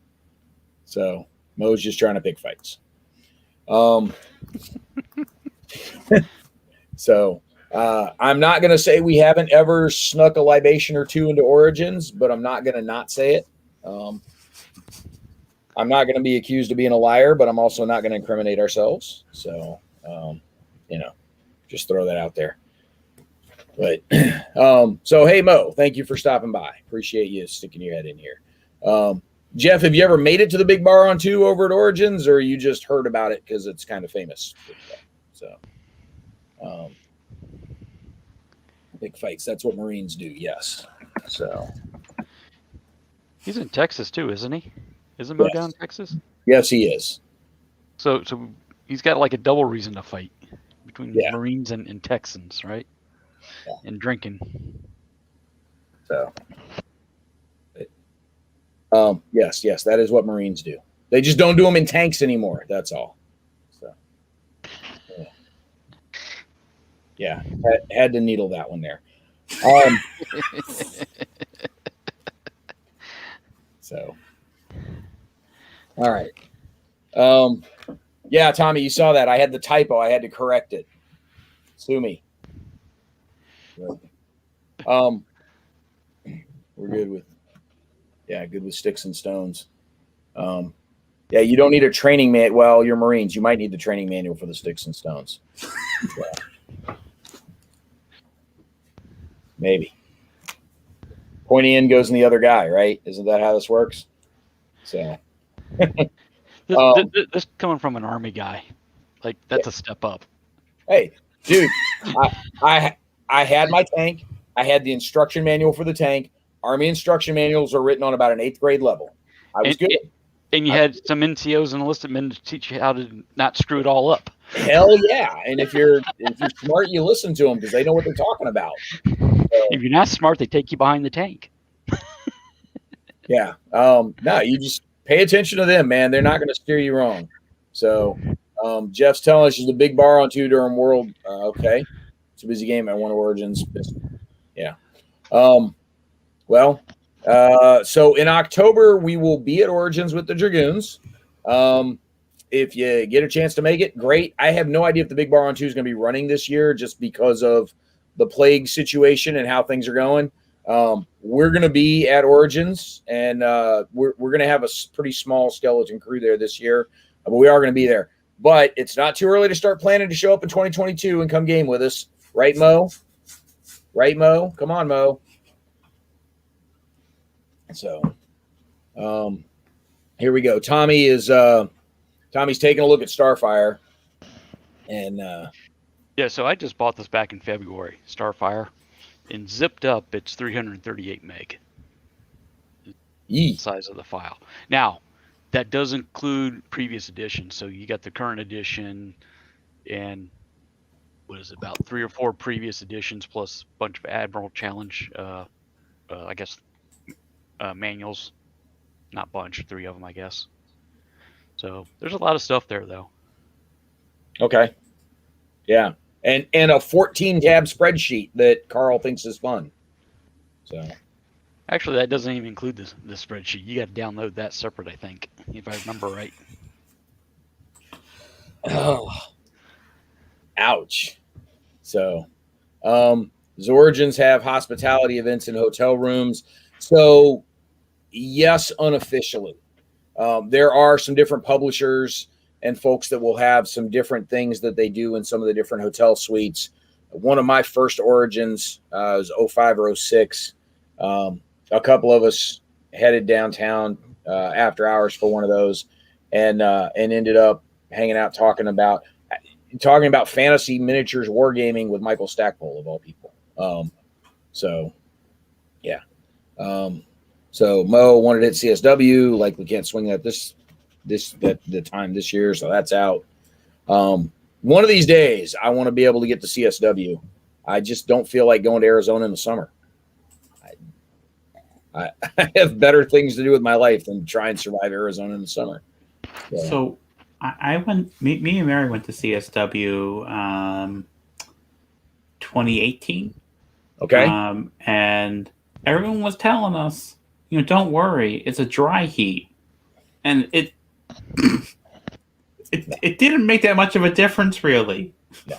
Speaker 1: So Mo's just trying to pick fights. I'm not going to say we haven't ever snuck a libation or two into Origins, but I'm not going to not say it. I'm not going to be accused of being a liar, but I'm also not going to incriminate ourselves. So, just throw that out there. But hey, Mo, thank you for stopping by. Appreciate you sticking your head in here. Jeff, have you ever made it to the Big Bar on 2 over at Origins, or you just heard about it because it's kind of famous? So, big fights. That's what Marines do. Yes. So
Speaker 2: he's in Texas too, isn't he? Isn't Mo down in Texas?
Speaker 1: Yes, he is.
Speaker 2: So he's got like a double reason to fight between Marines and Texans, right? and drinking.
Speaker 1: So, yes, that is what Marines do. They just don't do them in tanks anymore. That's all. So, yeah, had to needle that one there. So, all right. Yeah, Tommy, you saw that. I had the typo. I had to correct it. Sue me. We're good with, good with sticks and stones. Yeah, you don't need a training manual. Well, you're Marines. You might need the training manual for the sticks and stones. Yeah. Maybe. Pointy end goes in the other guy, right? Isn't that how this works? So.
Speaker 2: This coming from an Army guy, like that's a step up.
Speaker 1: Hey, dude, I had my tank. I had the instruction manual for the tank. Army instruction manuals are written on about an 8th grade level. I was good.
Speaker 2: And you had some NCOs and enlisted men to teach you how to not screw it all up.
Speaker 1: Hell yeah! And if you're smart, you listen to them because they know what they're talking about. So,
Speaker 2: if you're not smart, they take you behind the tank.
Speaker 1: Yeah. No, you just pay attention to them, man. They're not going to steer you wrong. So, Jeff's telling us she's a big bar on 2 during World. Okay. It's a busy game. I won Origins. Yeah. So in October, we will be at Origins with the Dragoons. If you get a chance to make it, great. I have no idea if the big bar on 2 is going to be running this year just because of the plague situation and how things are going. We're going to be at Origins, and we're going to have a pretty small skeleton crew there this year, but we are going to be there. But it's not too early to start planning to show up in 2022 and come game with us. Right, Mo? Right, Mo? Come on, Mo. So, here we go. Tommy's taking a look at Starfire, and
Speaker 2: yeah. So I just bought this back in February. Starfire, and zipped up, it's 338 meg. Size of the file. Now, that does include previous editions. So you got the current edition, and what is it, about 3 or 4 previous editions plus a bunch of Admiral Challenge, I guess, manuals. Not bunch, 3 of them, I guess. So there's a lot of stuff there, though.
Speaker 1: Okay. Yeah. And a 14-tab spreadsheet that Carl thinks is fun. So,
Speaker 2: actually, that doesn't even include the spreadsheet. You got to download that separate, I think, if I remember right.
Speaker 1: Oh, ouch. So, Zorgens have hospitality events in hotel rooms. So, yes, unofficially, there are some different publishers and folks that will have some different things that they do in some of the different hotel suites. One of my first Origins was 05 or 06. A couple of us headed downtown after hours for one of those, and ended up hanging out talking about fantasy miniatures wargaming with Michael Stackpole of all people. So Mo wanted to hit CSW, like we can't swing that the time this year, so that's out. One of these days I want to be able to get to CSW. I just don't feel like going to Arizona in the summer. I have better things to do with my life than try and survive Arizona in the summer.
Speaker 3: So I went. Me and Mary went to CSW 2018.
Speaker 1: Okay.
Speaker 3: And everyone was telling us, don't worry, it's a dry heat, and it didn't make that much of a difference, really.
Speaker 1: No.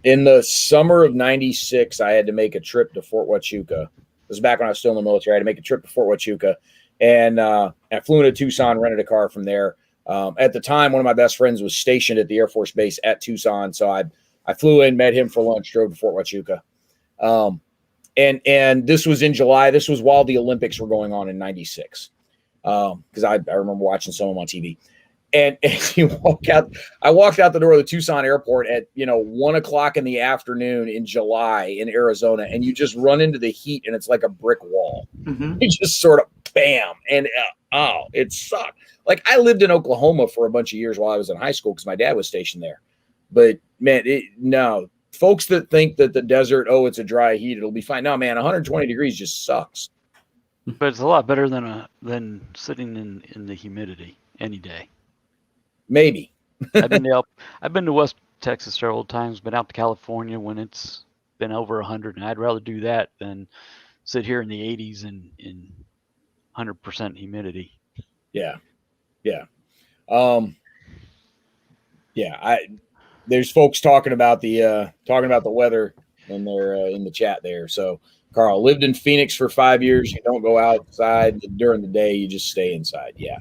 Speaker 1: In the summer of '96, I had to make a trip to Fort Huachuca. This was back when I was still in the military. I had to make a trip to Fort Huachuca, and I flew into Tucson, rented a car from there. At the time, one of my best friends was stationed at the Air Force Base at Tucson, so I flew in, met him for lunch, drove to Fort Huachuca. And this was in July. This was while the Olympics were going on in '96, because I remember watching some of them on TV. And you I walked out the door of the Tucson airport at 1:00 in the afternoon in July in Arizona, and you just run into the heat, and it's like a brick wall. Mm-hmm. You just sort of bam, and it sucked. Like, I lived in Oklahoma for a bunch of years while I was in high school because my dad was stationed there. But man, folks that think that the desert, oh, it's a dry heat, it'll be fine. No, man, 120 degrees just sucks.
Speaker 2: But it's a lot better than sitting in the humidity any day.
Speaker 1: Maybe.
Speaker 2: I've been to West Texas several times, been out to California when it's been over 100, and I'd rather do that than sit here in the 80s and in 100% humidity.
Speaker 1: Yeah. There's folks talking about the weather, and they're in the chat there. So, Carl, lived in Phoenix for 5 years. You don't go outside during the day; you just stay inside. Yeah.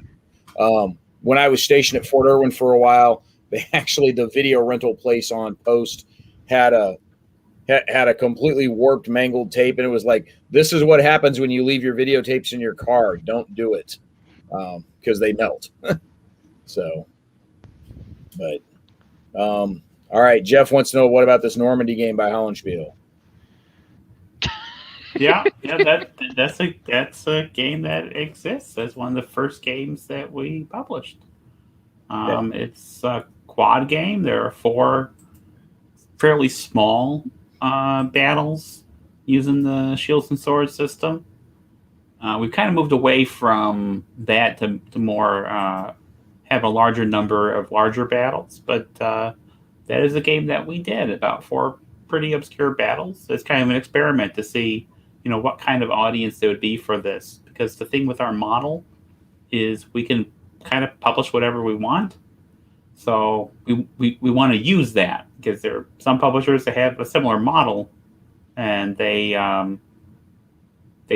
Speaker 1: When I was stationed at Fort Irwin for a while, the video rental place on post had a completely warped, mangled tape, and it was like, "This is what happens when you leave your videotapes in your car. Don't do it, because they melt." So, but. All right, Jeff wants to know, what about this Normandy game by Hollenspiel?
Speaker 3: Yeah, that's a game that exists. That's one of the first games that we published. It's a quad game. There are 4 fairly small battles using the shields and swords system. We've kind of moved away from that to more have a larger number of larger battles, but that is a game that we did, about 4 pretty obscure battles. It's kind of an experiment to see, what kind of audience there would be for this. Because the thing with our model is we can kind of publish whatever we want. So we want to use that, because there are some publishers that have a similar model, and they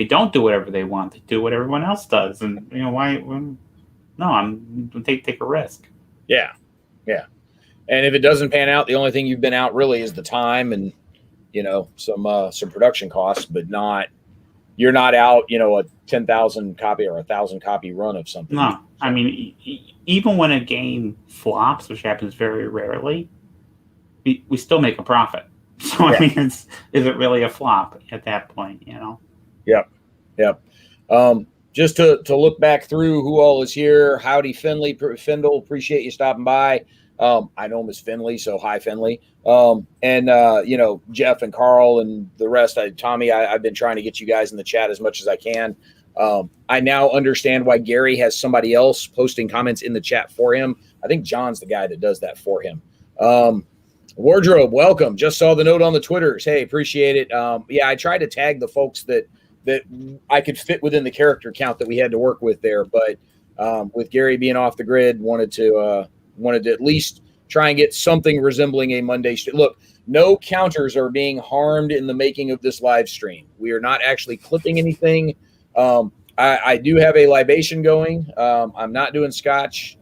Speaker 3: don't do whatever they want. They do what everyone else does, and why? No, I'm take a risk.
Speaker 1: Yeah. And if it doesn't pan out, the only thing you've been out really is the time and some production costs, but you're not out a 10,000 copy or 1,000 copy run of something.
Speaker 3: No, I mean, even when a game flops, which happens very rarely, we still make a profit. So I mean, is it really a flop at that point?
Speaker 1: Yep. Just to look back through who all is here. Howdy, Findle, appreciate you stopping by. I know him as Finley, so hi, Finley. And Jeff and Carl and the rest. Tommy, I've been trying to get you guys in the chat as much as I can. I now understand why Gary has somebody else posting comments in the chat for him. I think John's the guy that does that for him. Wardrobe, welcome. Just saw the note on the Twitters. Hey, appreciate it. I tried to tag the folks that I could fit within the character count that we had to work with there, but with Gary being off the grid, wanted to at least try and get something resembling a Monday. Look, no counters are being harmed in the making of this live stream. We are not actually clipping anything. I do have a libation going. I'm not doing scotch.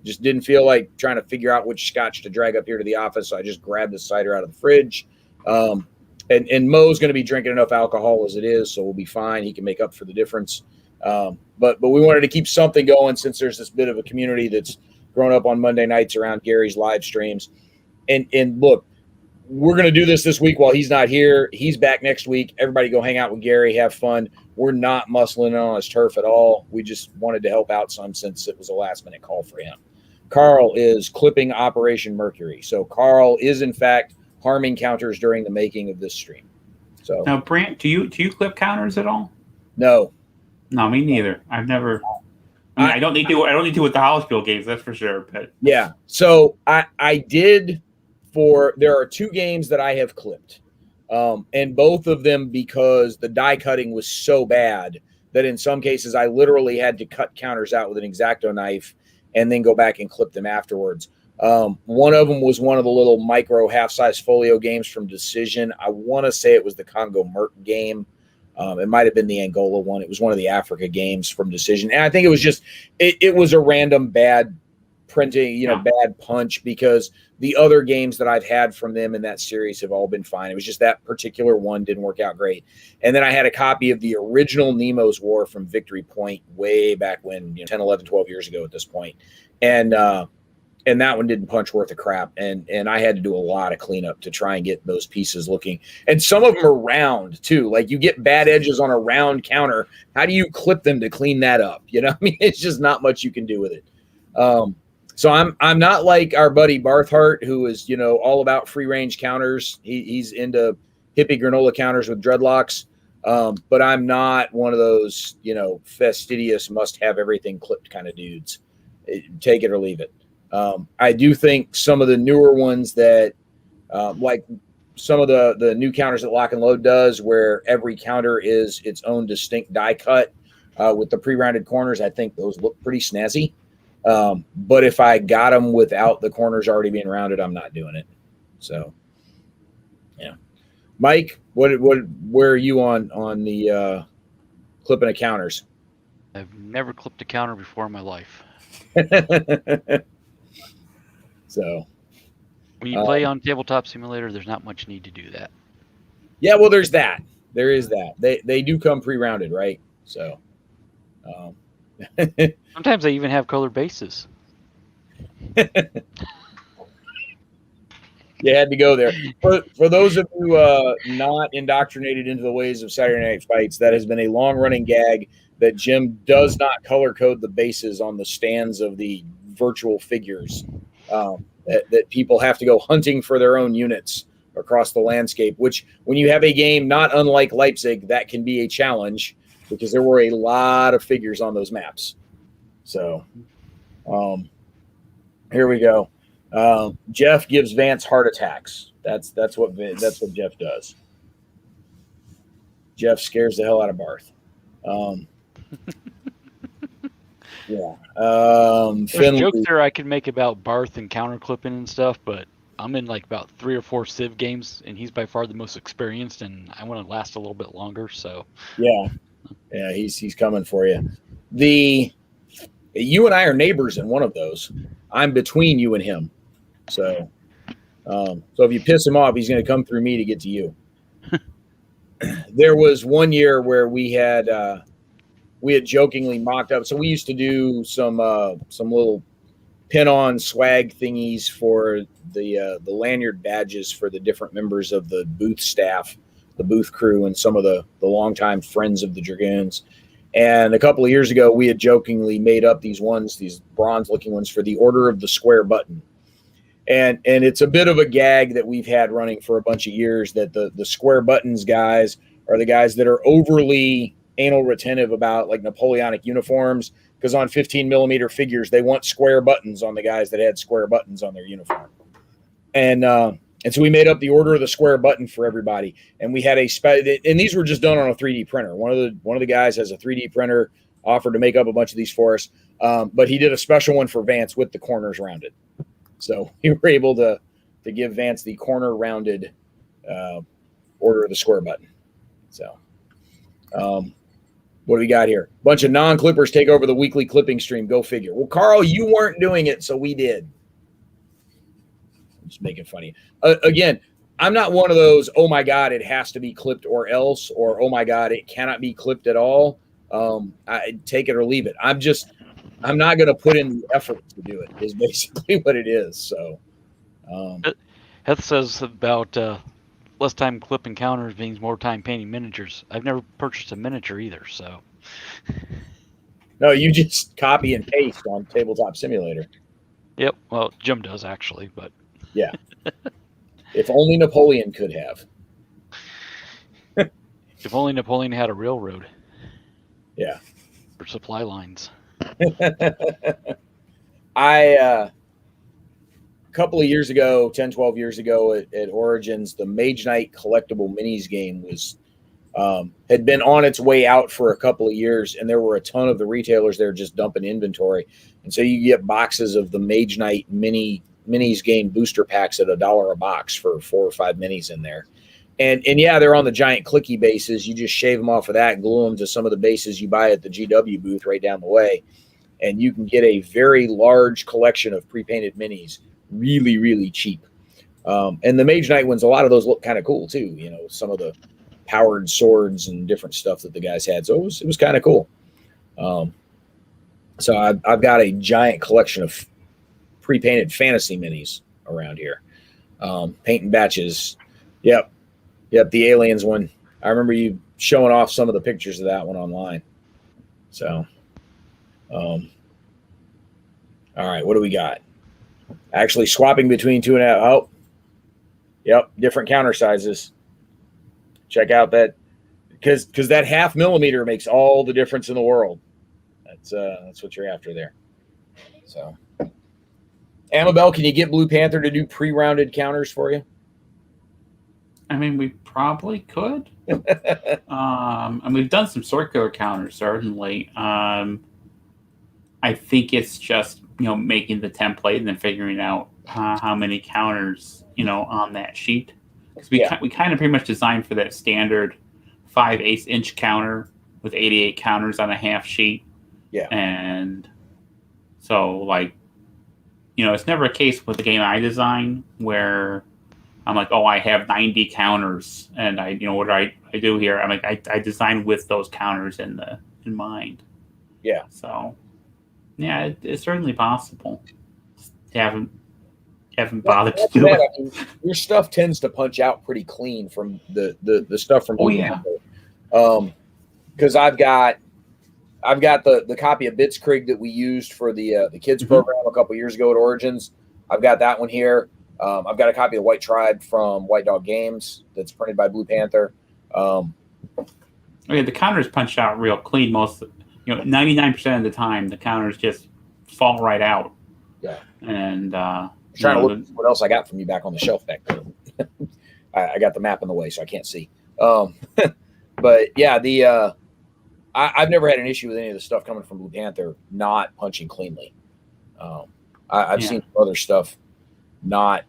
Speaker 1: Just didn't feel like trying to figure out which scotch to drag up here to the office, so I just grabbed the cider out of the fridge. And Mo's going to be drinking enough alcohol as it is, so we'll be fine. He can make up for the difference. But we wanted to keep something going, since there's this bit of a community that's grown up on Monday nights around Gary's live streams. And look, we're going to do this week while he's not here. He's back next week. Everybody go hang out with Gary, have fun. We're not muscling in on his turf at all. We just wanted to help out some, since it was a last-minute call for him. Carl is clipping Operation Mercury. So Carl is, in fact, harming counters during the making of this stream. So
Speaker 3: now, Brant, do you clip counters at all?
Speaker 1: No,
Speaker 3: me neither. I've never. I don't need to with the Hollenspiel games, that's for sure. But
Speaker 1: yeah, so I did there are 2 games that I have clipped, and both of them because the die cutting was so bad that in some cases I literally had to cut counters out with an X-Acto knife and then go back and clip them afterwards. One of them was one of the little micro half-size folio games from Decision. I want to say it was the Congo Merc game. It might have been the Angola one. It was one of the Africa games from Decision. And I think it was just, it was a random bad printing, bad punch, because the other games that I've had from them in that series have all been fine. It was just that particular one didn't work out great. And then I had a copy of the original Nemo's War from Victory Point way back when, 10, 11, 12 years ago at this point. And that one didn't punch worth a crap. And I had to do a lot of cleanup to try and get those pieces looking. And some of them are round too. Like, you get bad edges on a round counter. How do you clip them to clean that up? It's just not much you can do with it. So I'm not like our buddy Barthhart, who is, all about free range counters. He's into hippie granola counters with dreadlocks. But I'm not one of those, fastidious, must have everything clipped kind of dudes. Take it or leave it. I do think some of the newer ones that, like some of the new counters that Lock and Load does, where every counter is its own distinct die cut with the pre-rounded corners, I think those look pretty snazzy. But if I got them without the corners already being rounded, I'm not doing it. So, yeah. Mike, where are you on the clipping of counters?
Speaker 2: I've never clipped a counter before in my life.
Speaker 1: So,
Speaker 2: when you play on Tabletop Simulator, there's not much need to do that.
Speaker 1: Yeah, well, there's that. There is that. They do come pre-rounded, right? So,
Speaker 2: sometimes they even have colored bases.
Speaker 1: You had to go there. For those of you not indoctrinated into the ways of Saturday Night Fights, that has been a long-running gag that Jim does not color code the bases on the stands of the virtual figures. That people have to go hunting for their own units across the landscape, which when you have a game not unlike Leipzig, that can be a challenge because there were a lot of figures on those maps. So here we go. Jeff gives Vance heart attacks. That's what Jeff does. Jeff scares the hell out of Barth. Yeah.
Speaker 2: There's
Speaker 1: Finley.
Speaker 2: jokes there I could make about Barth and counter clipping and stuff, but I'm in like about 3 or 4 Civ games, and he's by far the most experienced, and I want to last a little bit longer. So
Speaker 1: Yeah, he's coming for you. You and I are neighbors in one of those. I'm between you and him. So if you piss him off, he's going to come through me to get to you. There was one year where we had jokingly mocked up. So we used to do some little pin-on swag thingies for the lanyard badges for the different members of the booth staff, the booth crew, and some of the longtime friends of the Dragoons. And a couple of years ago, we had jokingly made up these bronze-looking ones for the Order of the Square Button. And it's a bit of a gag that we've had running for a bunch of years, that the Square Buttons guys are the guys that are overly anal retentive about like Napoleonic uniforms, because on 15 millimeter figures, they want square buttons on the guys that had square buttons on their uniform. And so we made up the Order of the Square Button for everybody. And we had and these were just done on a 3D printer. One of the guys has a 3D printer, offered to make up a bunch of these for us. But he did a special one for Vance with the corners rounded. So we were able to give Vance the corner rounded Order of the Square Button. So what do we got here? Bunch of non-clippers take over the weekly clipping stream. Go figure. Well, Carl, you weren't doing it, so we did. I'm just making fun of you. Again, I'm not one of those, oh my God, it has to be clipped or else, or oh my God, it cannot be clipped at all. I take it or leave it. I'm not going to put in the effort to do it, is basically what it is. So
Speaker 2: Heth says about less time clipping counters means more time painting miniatures. I've never purchased a miniature either, so.
Speaker 1: No, you just copy and paste on Tabletop Simulator.
Speaker 2: Yep, well, Jim does actually, but.
Speaker 1: Yeah. If only Napoleon could have.
Speaker 2: If only Napoleon had a railroad.
Speaker 1: Yeah.
Speaker 2: For supply lines.
Speaker 1: A couple of years ago, 10, 12 years ago at Origins, the Mage Knight collectible minis game had been on its way out for a couple of years, and there were a ton of the retailers there just dumping inventory. And so you get boxes of the Mage Knight minis game booster packs at $1 a box for 4 or 5 minis in there. And yeah, they're on the giant clicky bases. You just shave them off of that and glue them to some of the bases you buy at the GW booth right down the way. And you can get a very large collection of pre-painted minis really, really cheap. And the Mage Knight ones, a lot of those look kind of cool too. Some of the powered swords and different stuff that the guys had. So it was kind of cool. So I've got a giant collection of pre-painted fantasy minis around here. Painting batches. Yep, the aliens one. I remember you showing off some of the pictures of that one online. So, all right, what do we got? Actually swapping between 2.5. Oh, yep, different counter sizes. Check out that, because that 0.5 millimeter makes all the difference in the world. That's what you're after there. So, Amabel, can you get Blue Panther to do pre-rounded counters for you?
Speaker 3: I mean, we probably could. And we've done some circular counters, certainly. I think it's just, making the template and then figuring out how many counters, on that sheet. Because we kind of pretty much designed for that standard 5/8 inch counter with 88 counters on a half sheet.
Speaker 1: Yeah.
Speaker 3: And so, it's never a case with the game I design where I'm like, oh, I have 90 counters, and what do I do here? I'm like, I design with those counters in mind.
Speaker 1: Yeah.
Speaker 3: So, yeah, it's certainly possible. Just haven't bothered to do it.
Speaker 1: I mean, your stuff tends to punch out pretty clean from the stuff from.
Speaker 3: Oh yeah.
Speaker 1: Because I've got the copy of Blitzkrieg that we used for the kids program a couple years ago at Origins. I've got that one here. I've got a copy of White Tribe from White Dog Games that's printed by Blue Panther.
Speaker 3: The counters punch out real clean. 99% of the time, the counters just fall right out.
Speaker 1: Yeah.
Speaker 3: And
Speaker 1: trying to look what else I got from you back on the shelf back there. I got the map in the way, so I can't see. But yeah, I've never had an issue with any of the stuff coming from Blue Panther not punching cleanly. I've seen other stuff not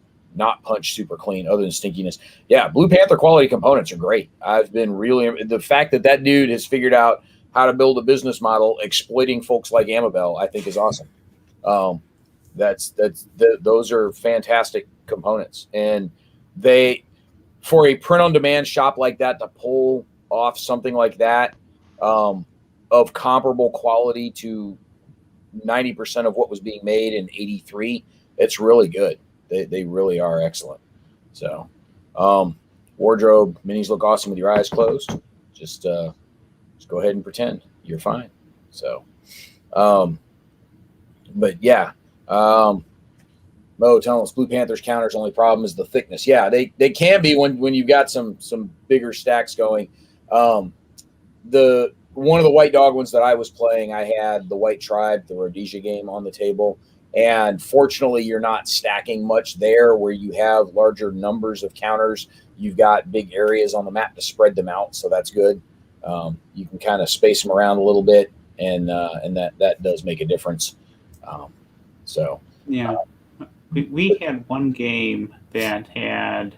Speaker 1: punch super clean other than stinkiness. Yeah, Blue Panther quality components are great. I've been really, the fact that dude has figured out how to build a business model exploiting folks like Amabel, I think is awesome. Those are fantastic components, and for a print on demand shop like that to pull off something like that of comparable quality to 90% of what was being made in '83, it's really good. They really are excellent. So, wardrobe minis look awesome with your eyes closed. Just go ahead and pretend you're fine. So, but yeah, Mo telling us Blue Panther's counters only problem is the thickness. Yeah, they can be when you've got some bigger stacks going. One of the White Dog ones that I was playing, I had the White Tribe, the Rhodesia game on the table. And fortunately, you're not stacking much there where you have larger numbers of counters. You've got big areas on the map to spread them out, so that's good. You can kind of space them around a little bit, and that does make a difference.
Speaker 3: We had one game that had,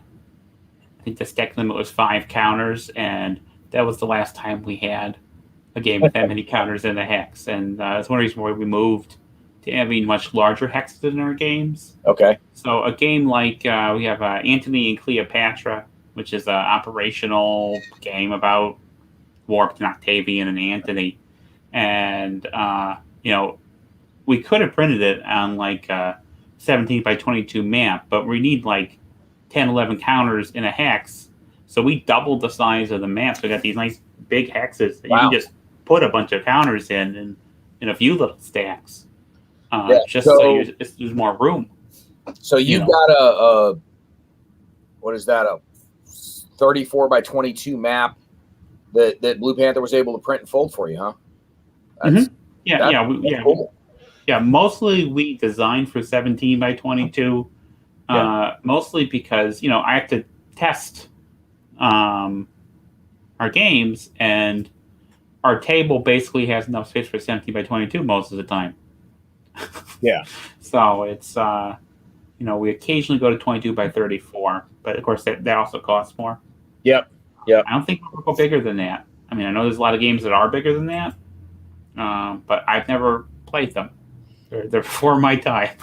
Speaker 3: I think the stack limit was 5 counters, and that was the last time we had a game with that many counters in the hex. And that's one reason why we moved to having much larger hexes in our games.
Speaker 1: Okay.
Speaker 3: So a game like we have Antony and Cleopatra, which is an operational game about war between Octavian and Antony. And, we could have printed it on like a 17 by 22 map, but we need like 10, 11 counters in a hex. So we doubled the size of the map. So we got these nice big hexes that you can just put a bunch of counters in a few little stacks. So there's more room.
Speaker 1: So you've got a what is that, a 34 by 22 map that Blue Panther was able to print and fold for you, huh?
Speaker 3: Cool. Yeah, mostly we designed for 17 by 22, mostly because, I have to test our games, and our table basically has enough space for 17 by 22 most of the time.
Speaker 1: Yeah.
Speaker 3: So it's, we occasionally go to 22 by 34, but of course that also costs more.
Speaker 1: Yep.
Speaker 3: I don't think we'll go bigger than that. I mean, I know there's a lot of games that are bigger than that, but I've never played them. They're before my time.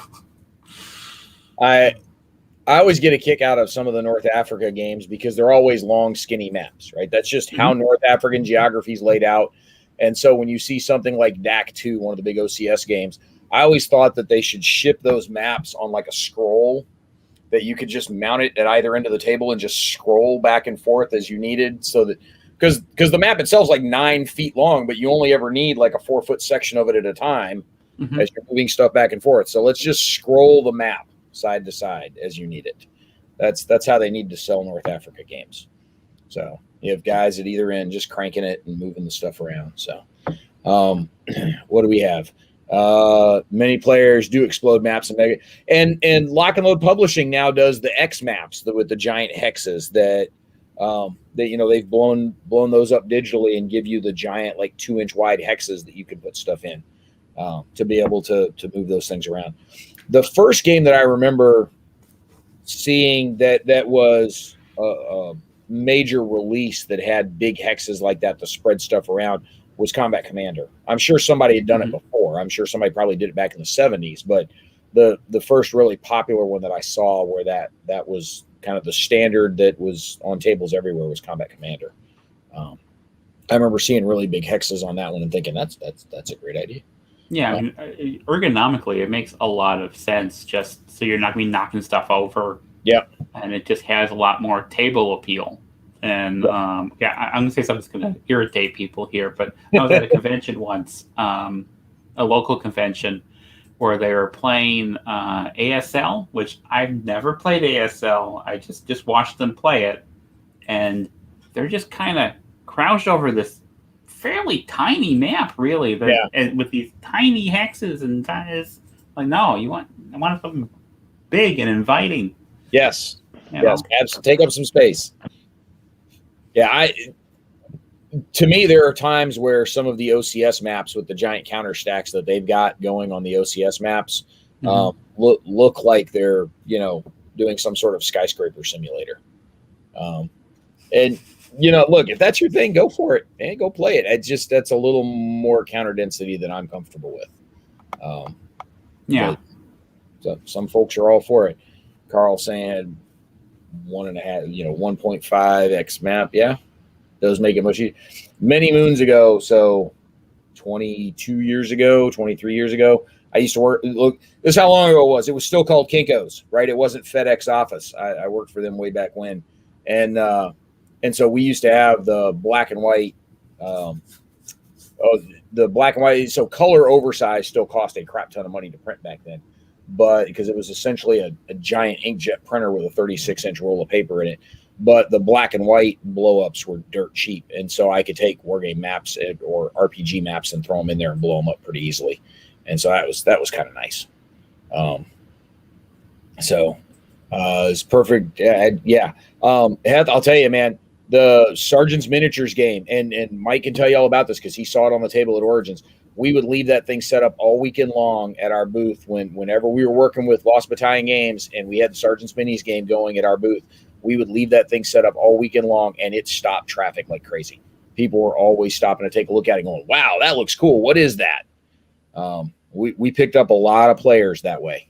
Speaker 1: I always get a kick out of some of the North Africa games because they're always long, skinny maps, right? That's just how North African geography is laid out. And so when you see something like DAC 2, one of the big OCS games, I always thought that they should ship those maps on like a scroll that you could just mount it at either end of the table and just scroll back and forth as you needed, so that because the map itself is like 9 feet long, but you only ever need like a 4-foot section of it at a time as you're moving stuff back and forth. So let's just scroll the map side to side as you need it. That's how they need to sell North Africa games. So you have guys at either end just cranking it and moving the stuff around. So what do we have? Many players do explode maps and Lock and Load Publishing now does the X maps with the giant hexes that they've blown those up digitally and give you the giant like 2-inch wide hexes that you can put stuff in to be able to move those things around. The first game that I remember seeing that was a major release that had big hexes like that to spread stuff around was Combat Commander. I'm sure somebody had done it before. I'm sure somebody probably did it back in the 70s, but the first really popular one that I saw where that was kind of the standard that was on tables everywhere was Combat Commander. I remember seeing really big hexes on that one and thinking that's a great idea.
Speaker 3: Yeah, I mean, ergonomically, it makes a lot of sense just so you're not going to be knocking stuff over.
Speaker 1: Yeah. And
Speaker 3: it just has a lot more table appeal. And I'm going to say something that's going to irritate people here, but I was at a convention once, a local convention, where they were playing ASL, which I've never played ASL. I just watched them play it, and they're just kind of crouched over this fairly tiny map, really, and with these tiny hexes, and it's like, no, I want something big and inviting.
Speaker 1: Yes, take up some space. Yeah, to me, there are times where some of the OCS maps with the giant counter stacks that they've got going on the OCS maps look like they're doing some sort of skyscraper simulator. And look, if that's your thing, go for it, man. Go play it. That's a little more counter density than I'm comfortable with. So some folks are all for it. Carl saying 1.5x map. Yeah, does make it much easier. Many moons ago, so 22 years ago, 23 years ago, I used to work. Look, this is how long ago it was. It was still called Kinko's, right? It wasn't FedEx Office. I worked for them way back when, and so we used to have the black and white. The black and white. So color oversized still cost a crap ton of money to print back then, but because it was essentially a giant inkjet printer with a 36-inch roll of paper in it. But the black and white blow-ups were dirt cheap, and so I could take wargame maps or RPG maps and throw them in there and blow them up pretty easily. And so that was kind of nice. It's perfect. Yeah. I'll tell you, man, the Sergeant's Miniatures game, and Mike can tell you all about this because he saw it on the table at Origins. We would leave that thing set up all weekend long at our booth whenever we were working with Lost Battalion Games and we had the Sergeant's Minis game going at our booth. We would leave that thing set up all weekend long, and it stopped traffic like crazy. People were always stopping to take a look at it going, wow, that looks cool. What is that? We picked up a lot of players that way,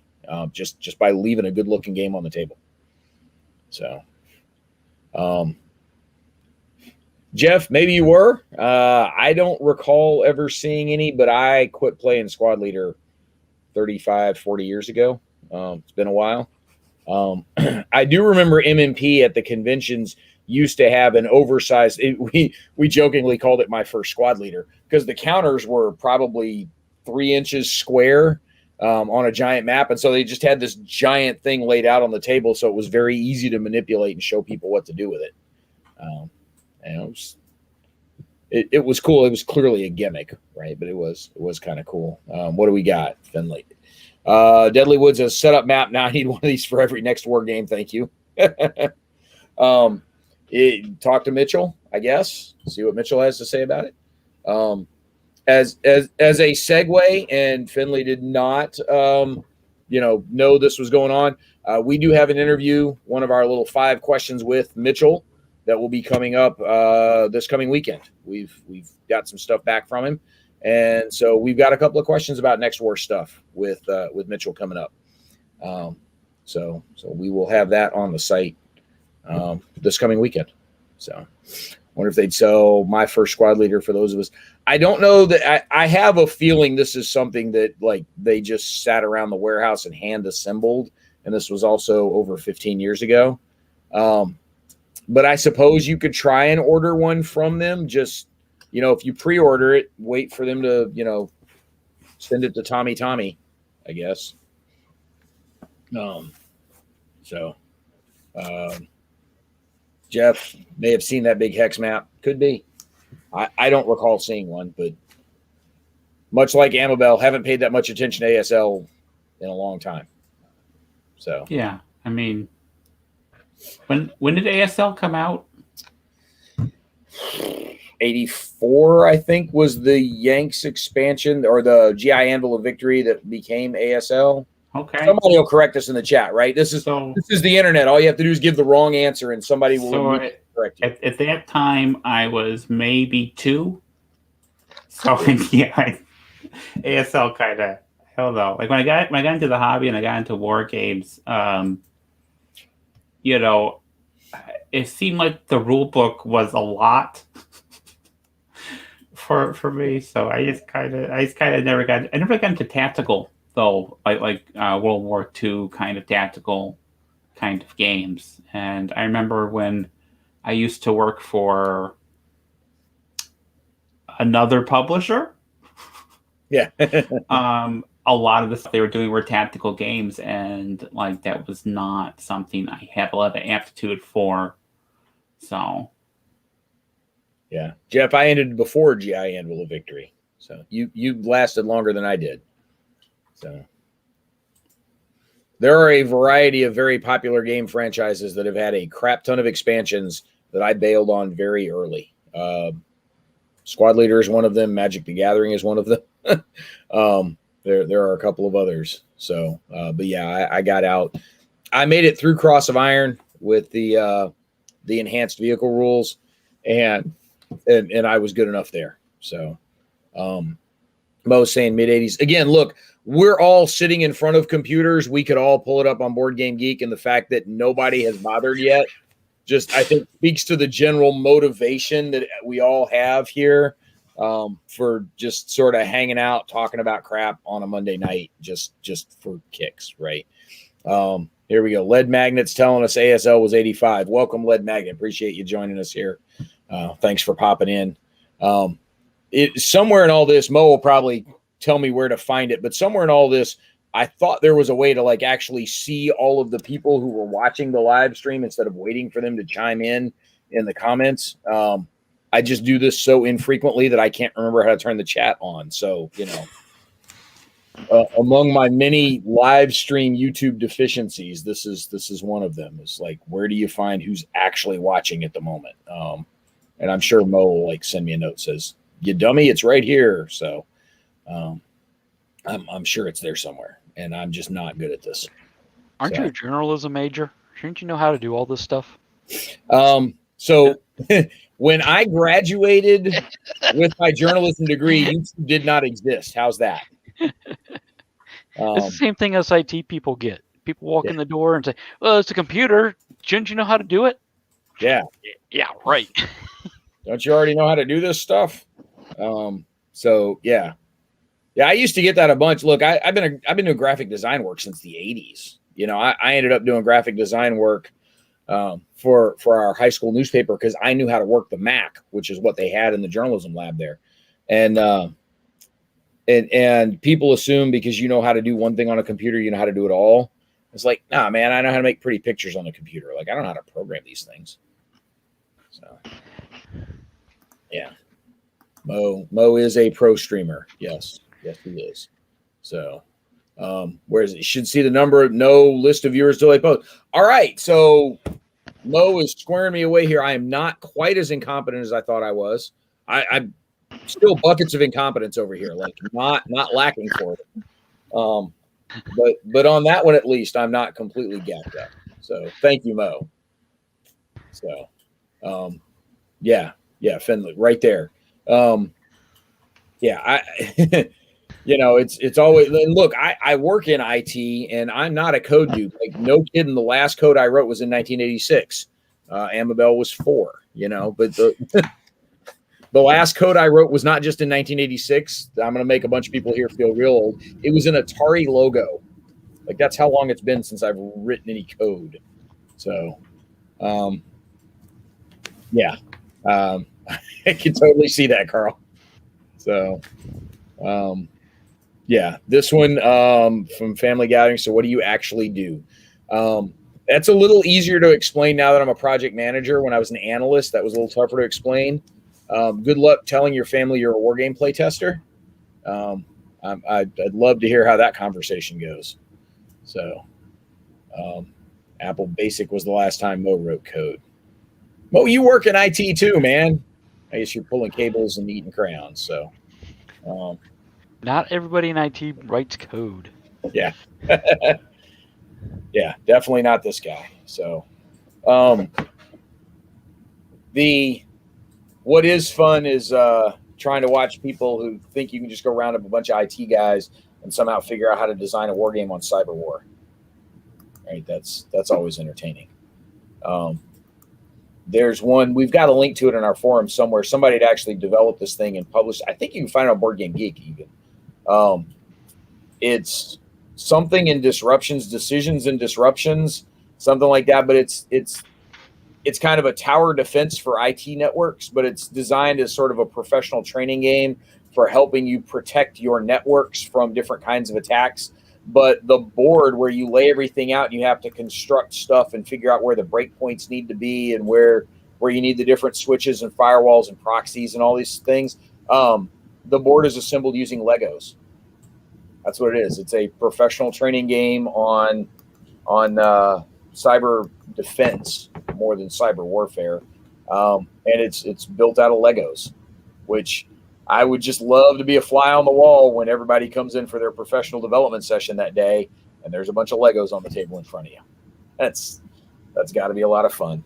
Speaker 1: just by leaving a good-looking game on the table. So, Jeff, maybe you were. I don't recall ever seeing any, but I quit playing Squad Leader 35, 40 years ago. It's been a while. I do remember MMP at the conventions used to have an oversized. We jokingly called it my first Squad Leader because the counters were probably 3 inches square on a giant map, and so they just had this giant thing laid out on the table, so it was very easy to manipulate and show people what to do with it. And it was cool. It was clearly a gimmick, right? But it was kind of cool. What do we got, Finley? Deadly Woods has set up map. Now I need one of these for every next war game. Thank you. Talk to Mitchell, I guess. See what Mitchell has to say about it. As a segue, and Finley did not, know this was going on. We do have an interview, one of our little 5 questions with Mitchell that will be coming up this coming weekend. We've got some stuff back from him. And so we've got a couple of questions about next war stuff with Mitchell coming up. So we will have that on the site this coming weekend. So wonder if they'd sell my first Squad Leader for those of us. I don't know that I have a feeling this is something that like they just sat around the warehouse and hand assembled. And this was also over 15 years ago. But I suppose you could try and order one from them. Just, if you pre-order it, wait for them to, send it to Tommy, I guess. Um, so Jeff may have seen that big hex map. Could be. I don't recall seeing one, but much like Amabel, haven't paid that much attention to ASL in a long time. So
Speaker 3: Yeah, I mean, when did ASL come out?
Speaker 1: 84, I think, was the Yanks expansion or the GI Anvil of Victory that became ASL.
Speaker 3: Okay.
Speaker 1: Somebody will correct us in the chat, right? This is the internet. All you have to do is give the wrong answer, and somebody will correct you.
Speaker 3: At that time, I was maybe 2. So yeah, ASL kind of, I don't know. Like when I got into the hobby and I got into war games, you know, it seemed like the rule book was a lot for me. So I just kind of never got into tactical though, like World War II kind of tactical kind of games. And I remember when I used to work for another publisher.
Speaker 1: Yeah.
Speaker 3: A lot of the stuff they were doing were tactical games, and like that was not something I have a lot of aptitude for. So,
Speaker 1: yeah, Jeff, I ended before GI Anvil of Victory, so you lasted longer than I did. So there are a variety of very popular game franchises that have had a crap ton of expansions that I bailed on very early. Squad Leader is one of them. Magic the Gathering is one of them. There are a couple of others. So, but yeah, I got out. I made it through Cross of Iron with the enhanced vehicle rules, and I was good enough there. So, Mo's saying mid 80s again. Look, we're all sitting in front of computers. We could all pull it up on Board Game Geek, and the fact that nobody has bothered yet, just I think speaks to the general motivation that we all have here. For just sort of hanging out, talking about crap on a Monday night, just for kicks, right? Here we go. Lead Magnet's telling us ASL was 85. Welcome, Lead Magnet. Appreciate you joining us here. Thanks for popping in. Somewhere in all this, Mo will probably tell me where to find it, but somewhere in all this, I thought there was a way to like actually see all of the people who were watching the live stream instead of waiting for them to chime in the comments. I just do this so infrequently that I can't remember how to turn the chat on. So, among my many live stream YouTube deficiencies, this is one of them. It's like, where do you find who's actually watching at the moment? And I'm sure Mo will like send me a note says, "You dummy, it's right here." So, I'm sure it's there somewhere, and I'm just not good at this.
Speaker 2: Aren't you a journalism major? Shouldn't you know how to do all this stuff?
Speaker 1: So when I graduated with my journalism degree, YouTube did not exist. How's that?
Speaker 2: It's the same thing SIT people get. People walk in the door and say, "Well, it's a computer. Shouldn't you know how to do it?"
Speaker 1: Yeah.
Speaker 2: Yeah, right.
Speaker 1: Don't you already know how to do this stuff? So yeah. Yeah, I used to get that a bunch. Look, I've been doing graphic design work since the 80s. I ended up doing graphic design work for our high school newspaper because I knew how to work the Mac, which is what they had in the journalism lab there. And people assume because you know how to do one thing on a computer, you know how to do it all. It's like, nah, man, I know how to make pretty pictures on a computer. Like, I don't know how to program these things. So, yeah. Mo is a pro streamer. Yes, he is. So, where is it? You should see the number of no list of viewers till I post. All right, so Mo is squaring me away here. I am not quite as incompetent as I thought I was. I'm still buckets of incompetence over here, like not lacking for it. But on that one at least, I'm not completely gapped up. So thank you, Mo. So, yeah, Finley, right there. Yeah, it's always, and look, I work in IT and I'm not a code dude. Like, no kidding, the last code I wrote was in 1986. Amabel was 4, but the last code I wrote was not just in 1986. I'm going to make a bunch of people here feel real old. It was an Atari logo. Like, that's how long it's been since I've written any code. So, yeah, I can totally see that, Carl. So, Yeah, this one from Family Gathering. So what do you actually do? That's a little easier to explain now that I'm a project manager. When I was an analyst, that was a little tougher to explain. Good luck telling your family you're a wargame playtester. I'd love to hear how that conversation goes. So Apple Basic was the last time Mo wrote code. Mo, you work in IT too, man. I guess you're pulling cables and eating crayons. So
Speaker 2: Not everybody in IT writes code.
Speaker 1: yeah. Yeah, definitely not this guy. So what is fun is trying to watch people who think you can just go round up a bunch of IT guys and somehow figure out how to design a war game on cyber war. Right, that's always entertaining. There's one, we've got a link to it in our forum somewhere. Somebody had actually developed this thing and published. I think you can find it on Board Game Geek even. It's something in disruptions, decisions and disruptions, something like that. But it's kind of a tower defense for IT networks, but it's designed as sort of a professional training game for helping you protect your networks from different kinds of attacks. But the board where you lay everything out and you have to construct stuff and figure out where the breakpoints need to be and where you need the different switches and firewalls and proxies and all these things. The board is assembled using Legos. That's what it is. It's a professional training game on cyber defense more than cyber warfare. And it's built out of Legos, which I would just love to be a fly on the wall when everybody comes in for their professional development session that day and there's a bunch of Legos on the table in front of you. That's got to be a lot of fun.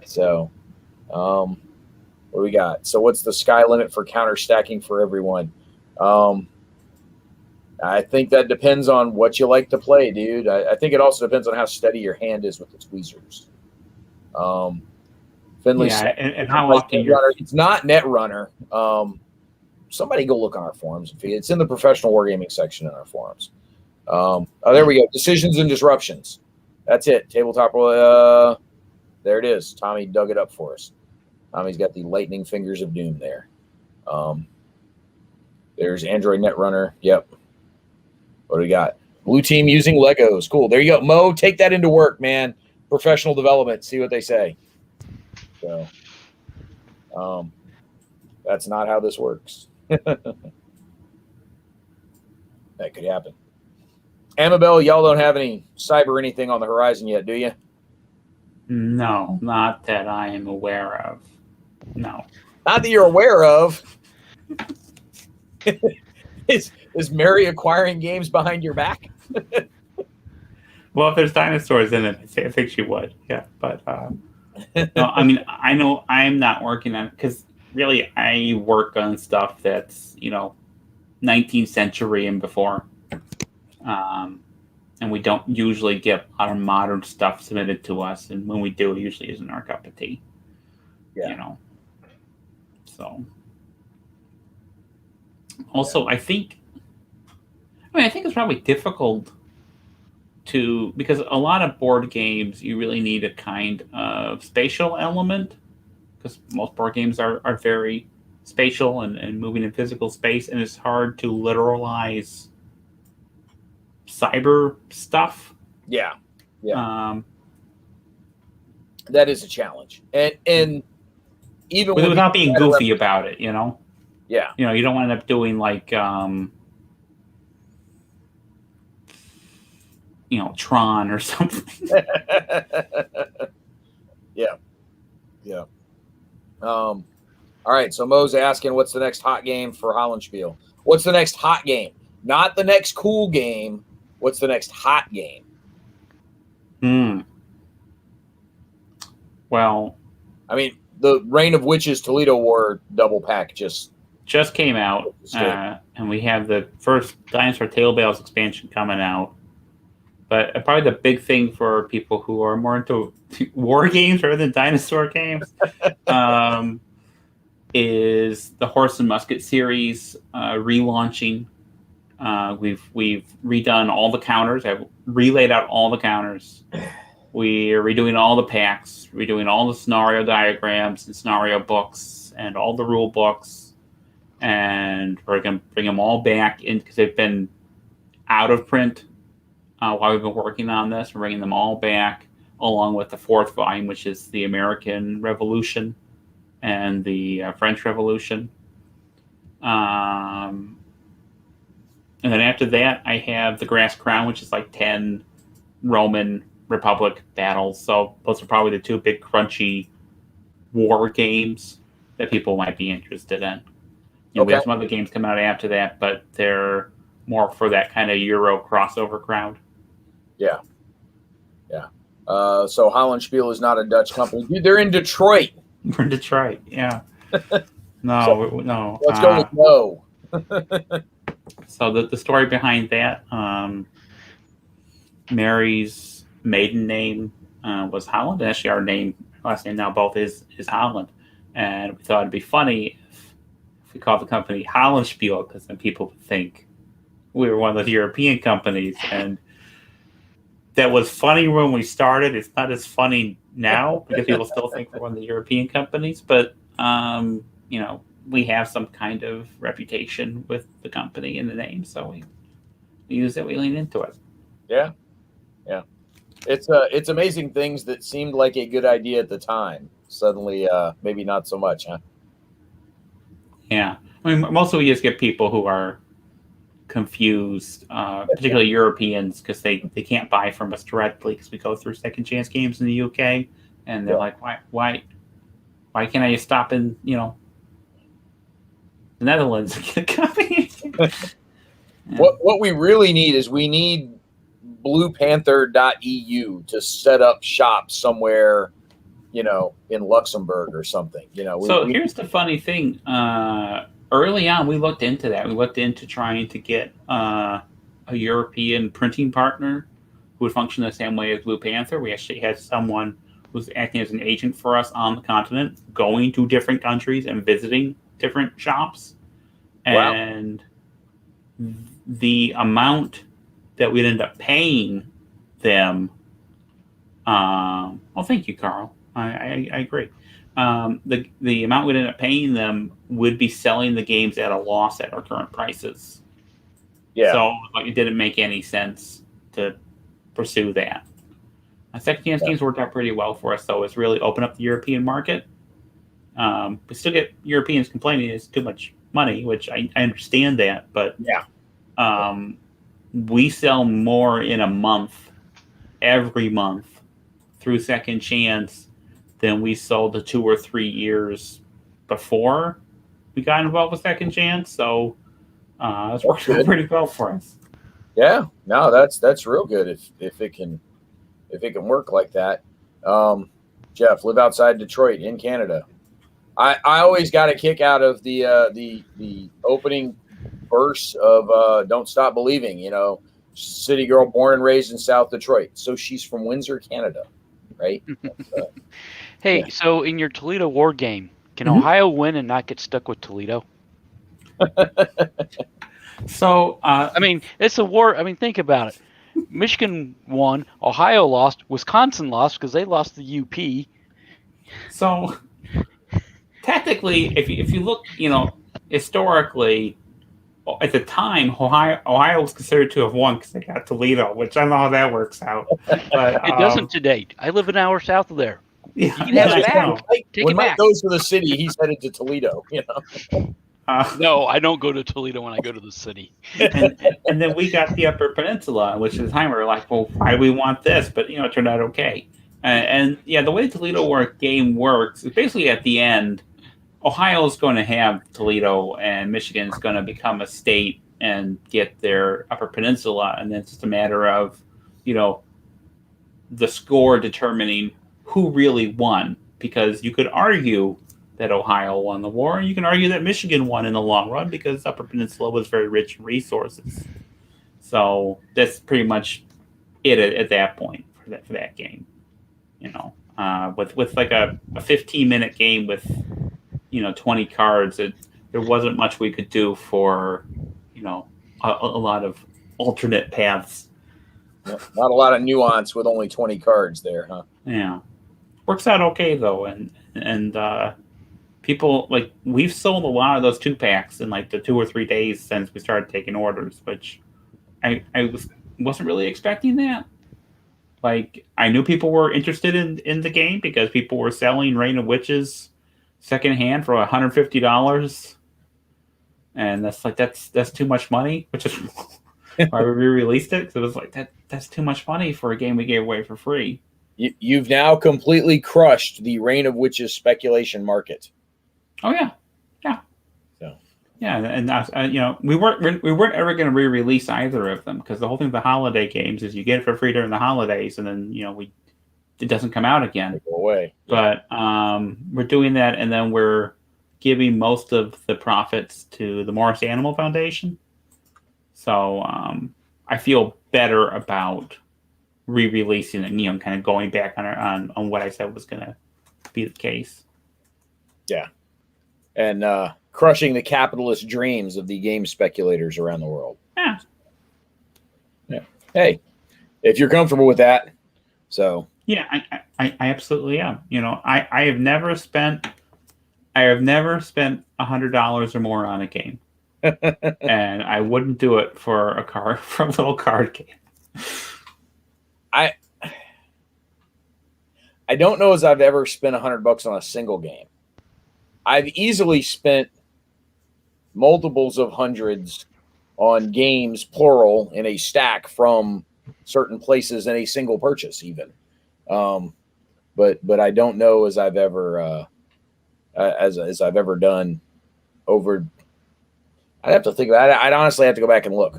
Speaker 1: So what do we got? So what's the sky limit for counter stacking for everyone? I think that depends on what you like to play, dude. I think it also depends on how steady your hand is with the tweezers. Finley,
Speaker 3: and how often
Speaker 1: it's not Netrunner. Somebody go look on our forums. It's in the professional wargaming section in our forums. There we go. Decisions and disruptions. That's it. Tabletop. There it is. Tommy dug it up for us. Tommy's got the lightning fingers of doom there. There's Android Netrunner. Yep. What do we got? Blue team using Legos. Cool. There you go. Mo, take that into work, man. Professional development. See what they say. So, that's not how this works. That could happen. Amabel, y'all don't have any cyber anything on the horizon yet, do you?
Speaker 3: No, not that I am aware of. No.
Speaker 1: Not that you're aware of. Is Mary acquiring games behind your back?
Speaker 3: Well, if there's dinosaurs in it, I think she would. Yeah, but no, I mean, I know I'm not working on it because really I work on stuff that's 19th century and before, and we don't usually get a lot of modern stuff submitted to us, and when we do, it usually isn't our cup of tea.
Speaker 1: Yeah.
Speaker 3: So also, I think it's probably difficult because a lot of board games you really need a kind of spatial element because most board games are very spatial and moving in physical space, and it's hard to literalize cyber stuff.
Speaker 1: Yeah. That is a challenge, and even
Speaker 3: without being goofy about it,
Speaker 1: Yeah.
Speaker 3: You don't want to end up doing like Tron or something.
Speaker 1: Yeah. All right. So Mo's asking, what's the next hot game for Hollandspiel? What's the next hot game? Not the next cool game. What's the next hot game?
Speaker 3: Well,
Speaker 1: I mean, the Reign of Witches Toledo War double pack just
Speaker 3: came out, and we have the first Dinosaur Tale Bales expansion coming out. But probably the big thing for people who are more into war games rather than dinosaur games is the Horse and Musket series relaunching. We've redone all the counters. I've relayed out all the counters. We're redoing all the packs, redoing all the scenario diagrams and scenario books and all the rule books. And we're going to bring them all back in because they've been out of print while we've been working on this. We're bringing them all back, along with the fourth volume, which is the American Revolution and the French Revolution. And then after that, I have the Grass Crown, which is like 10 Roman Republic battles. So those are probably the two big crunchy war games that people might be interested in. We have some other games coming out after that, but they're more for that kind of Euro crossover crowd.
Speaker 1: Yeah. So Hollandspiel is not a Dutch company. Dude, they're in Detroit.
Speaker 3: We're in Detroit, yeah. No.
Speaker 1: Let's go with no.
Speaker 3: So the story behind that, Mary's maiden name was Holland. And actually, our last name now both is Holland. And we thought it'd be funny if we called the company Hollandspiel, because then people would think we were one of the European companies. And that was funny when we started. It's not as funny now because people still think we're one of the European companies. But, we have some kind of reputation with the company and the name. So we use it. We lean into it.
Speaker 1: Yeah. It's amazing things that seemed like a good idea at the time. Suddenly, maybe not so much, huh?
Speaker 3: Yeah. I mean, mostly we just get people who are confused, particularly Europeans, because they can't buy from us directly because we go through Second Chance Games in the UK, and they're like, why can't I just stop in, the Netherlands and get a copy?
Speaker 1: What we really need is bluepanther.eu to set up shop somewhere, in Luxembourg or something.
Speaker 3: Here's the funny thing. Early on, we looked into that. We looked into trying to get a European printing partner who would function the same way as Blue Panther. We actually had someone who's acting as an agent for us on the continent, going to different countries and visiting different shops.
Speaker 1: Wow.
Speaker 3: And the amount that we'd end up paying them. Thank you, Carl. I agree. The amount we'd end up paying them would be selling the games at a loss at our current prices.
Speaker 1: Yeah.
Speaker 3: So it didn't make any sense to pursue that. Second Chance Games worked out pretty well for us, though. It's really opened up the European market. We still get Europeans complaining it's too much money, which I understand that, but we sell more in a month, every month, through Second Chance than we sold the 2 or 3 years before we got involved with Second Chance. So it's worked out pretty well for us.
Speaker 1: Yeah, no, that's real good if it can work like that. Jeff, live outside Detroit in Canada. I always got a kick out of the opening verse of "Don't Stop Believing." City girl born and raised in South Detroit, so she's from Windsor, Canada, right?
Speaker 2: Hey, so in your Toledo war game, can Ohio win and not get stuck with Toledo?
Speaker 3: So
Speaker 2: it's a war. Think about it. Michigan won, Ohio lost, Wisconsin lost because they lost the UP.
Speaker 3: So technically, if you look, historically, at the time, Ohio was considered to have won because they got Toledo, which I don't know how that works out. But
Speaker 2: it doesn't to date. I live an hour south of there.
Speaker 3: Yeah,
Speaker 2: you can have it back.
Speaker 1: When Mike goes to the city, he's headed to Toledo.
Speaker 3: No,
Speaker 2: I don't go to Toledo when I go to the city.
Speaker 3: and then we got the Upper Peninsula, which at the time we were like, well, why do we want this? But it turned out okay. The way the Toledo game works is basically at the end, Ohio is going to have Toledo, and Michigan is going to become a state and get their Upper Peninsula, and then it's just a matter of, the score determining who really won, because you could argue that Ohio won the war, and you can argue that Michigan won in the long run because Upper Peninsula was very rich in resources. So that's pretty much it at that point for that game. With like a 15-minute game with 20 cards, there wasn't much we could do for a lot of alternate paths.
Speaker 1: Not a lot of nuance with only 20 cards there, huh?
Speaker 3: Yeah, works out okay though, and people we've sold a lot of those 2-packs in like the 2 or 3 days since we started taking orders, which wasn't really expecting that. Like, I knew people were interested in the game because people were selling Reign of Witches secondhand for $150, and that's too much money, which is why we re-released it. So it was like that's too much money for a game we gave away for free.
Speaker 1: You've now completely crushed the Reign of Witches speculation market.
Speaker 3: Oh yeah.
Speaker 1: So
Speaker 3: yeah, and we weren't ever going to re-release either of them because the whole thing of the holiday games is you get it for free during the holidays, and then it doesn't come out again.
Speaker 1: They go away.
Speaker 3: But we're doing that, and then we're giving most of the profits to the Morris Animal Foundation. So I feel better about re-releasing it, and kind of going back on what I said was going to be the case.
Speaker 1: Yeah, and crushing the capitalist dreams of the game speculators around the world.
Speaker 3: Yeah.
Speaker 1: Hey, if you're comfortable with that, so
Speaker 3: yeah, I absolutely am. I have never spent $100 or more on a game, and I wouldn't do it for a little card game.
Speaker 1: I don't know as I've ever spent $100 on a single game. I've easily spent multiples of hundreds on games, plural, in a stack from certain places in a single purchase, even. But I don't know as I've ever as I've ever done over. I'd have to think about it. I'd honestly have to go back and look.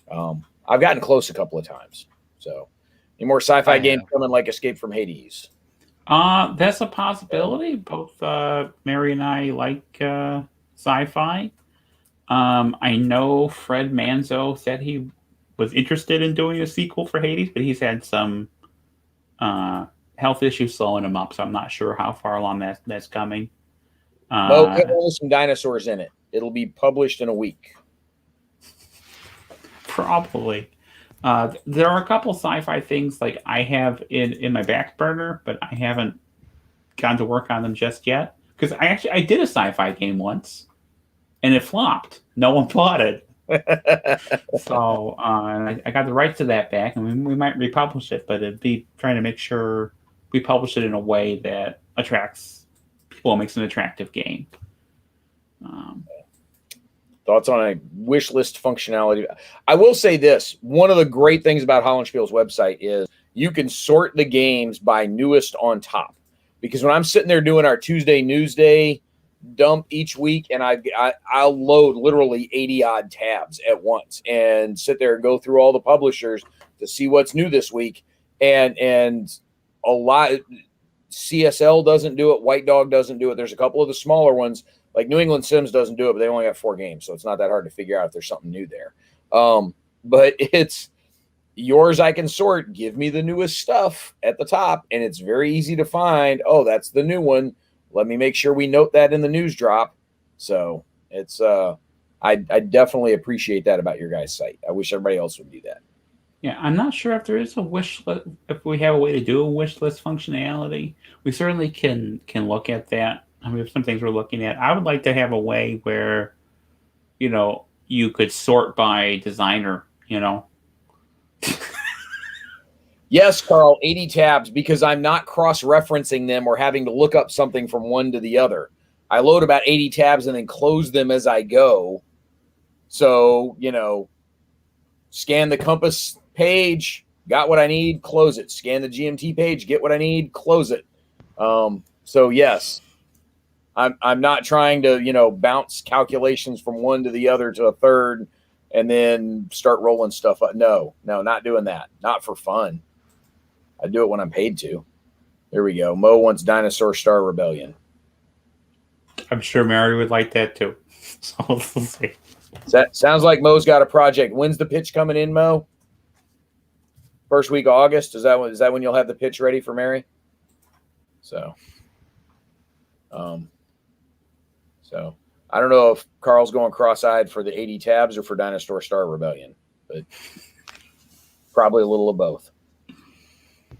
Speaker 1: I've gotten close a couple of times. So, any more sci-fi games coming like Escape from Hades?
Speaker 3: That's a possibility. Both Mary and I like sci-fi. I know Fred Manzo said he was interested in doing a sequel for Hades, but he's had some health issues slowing him up, so I'm not sure how far along that's coming.
Speaker 1: There's some dinosaurs in it. It'll be published in a week.
Speaker 3: Probably. There are a couple sci-fi things like I have in my back burner, but I haven't gone to work on them just yet. Because I did a sci-fi game once, and it flopped. No one bought it. So I got the rights to that back, and we might republish it, but it'd be trying to make sure we publish it in a way that attracts people and makes an attractive game.
Speaker 1: Thoughts on a wish list functionality? I will say this. One of the great things about Hollandspiel's website is you can sort the games by newest on top. Because when I'm sitting there doing our Tuesday Newsday dump each week, and I'll load literally 80-odd tabs at once and sit there and go through all the publishers to see what's new this week. And a lot, CSL doesn't do it. White Dog doesn't do it. There's a couple of the smaller ones. Like New England Sims doesn't do it, but they only got 4 games, so it's not that hard to figure out if there's something new there. But it's yours. I can sort. Give me the newest stuff at the top, and it's very easy to find. Oh, that's the new one. Let me make sure we note that in the news drop. So it's I definitely appreciate that about your guys' site. I wish everybody else would do that.
Speaker 3: Yeah, I'm not sure if there is a wish list. If we have a way to do a wish list functionality, we certainly can look at that. I mean, some things we're looking at. I would like to have a way where, you could sort by designer,
Speaker 1: Yes, Carl, 80 tabs, because I'm not cross-referencing them or having to look up something from one to the other. I load about 80 tabs and then close them as I go. So, scan the compass page, got what I need, close it. Scan the GMT page, get what I need, close it. So, yes. I'm not trying to, bounce calculations from one to the other to a third and then start rolling stuff up. No, not doing that. Not for fun. I do it when I'm paid to. There we go. Mo wants Dinosaur Star Rebellion.
Speaker 3: I'm sure Mary would like that too. So we'll see.
Speaker 1: That sounds like Mo's got a project. When's the pitch coming in, Mo? First week of August? Is that when you'll have the pitch ready for Mary? So I don't know if Carl's going cross-eyed for the 80 tabs or for Dinosaur Star Rebellion, but probably a little of both.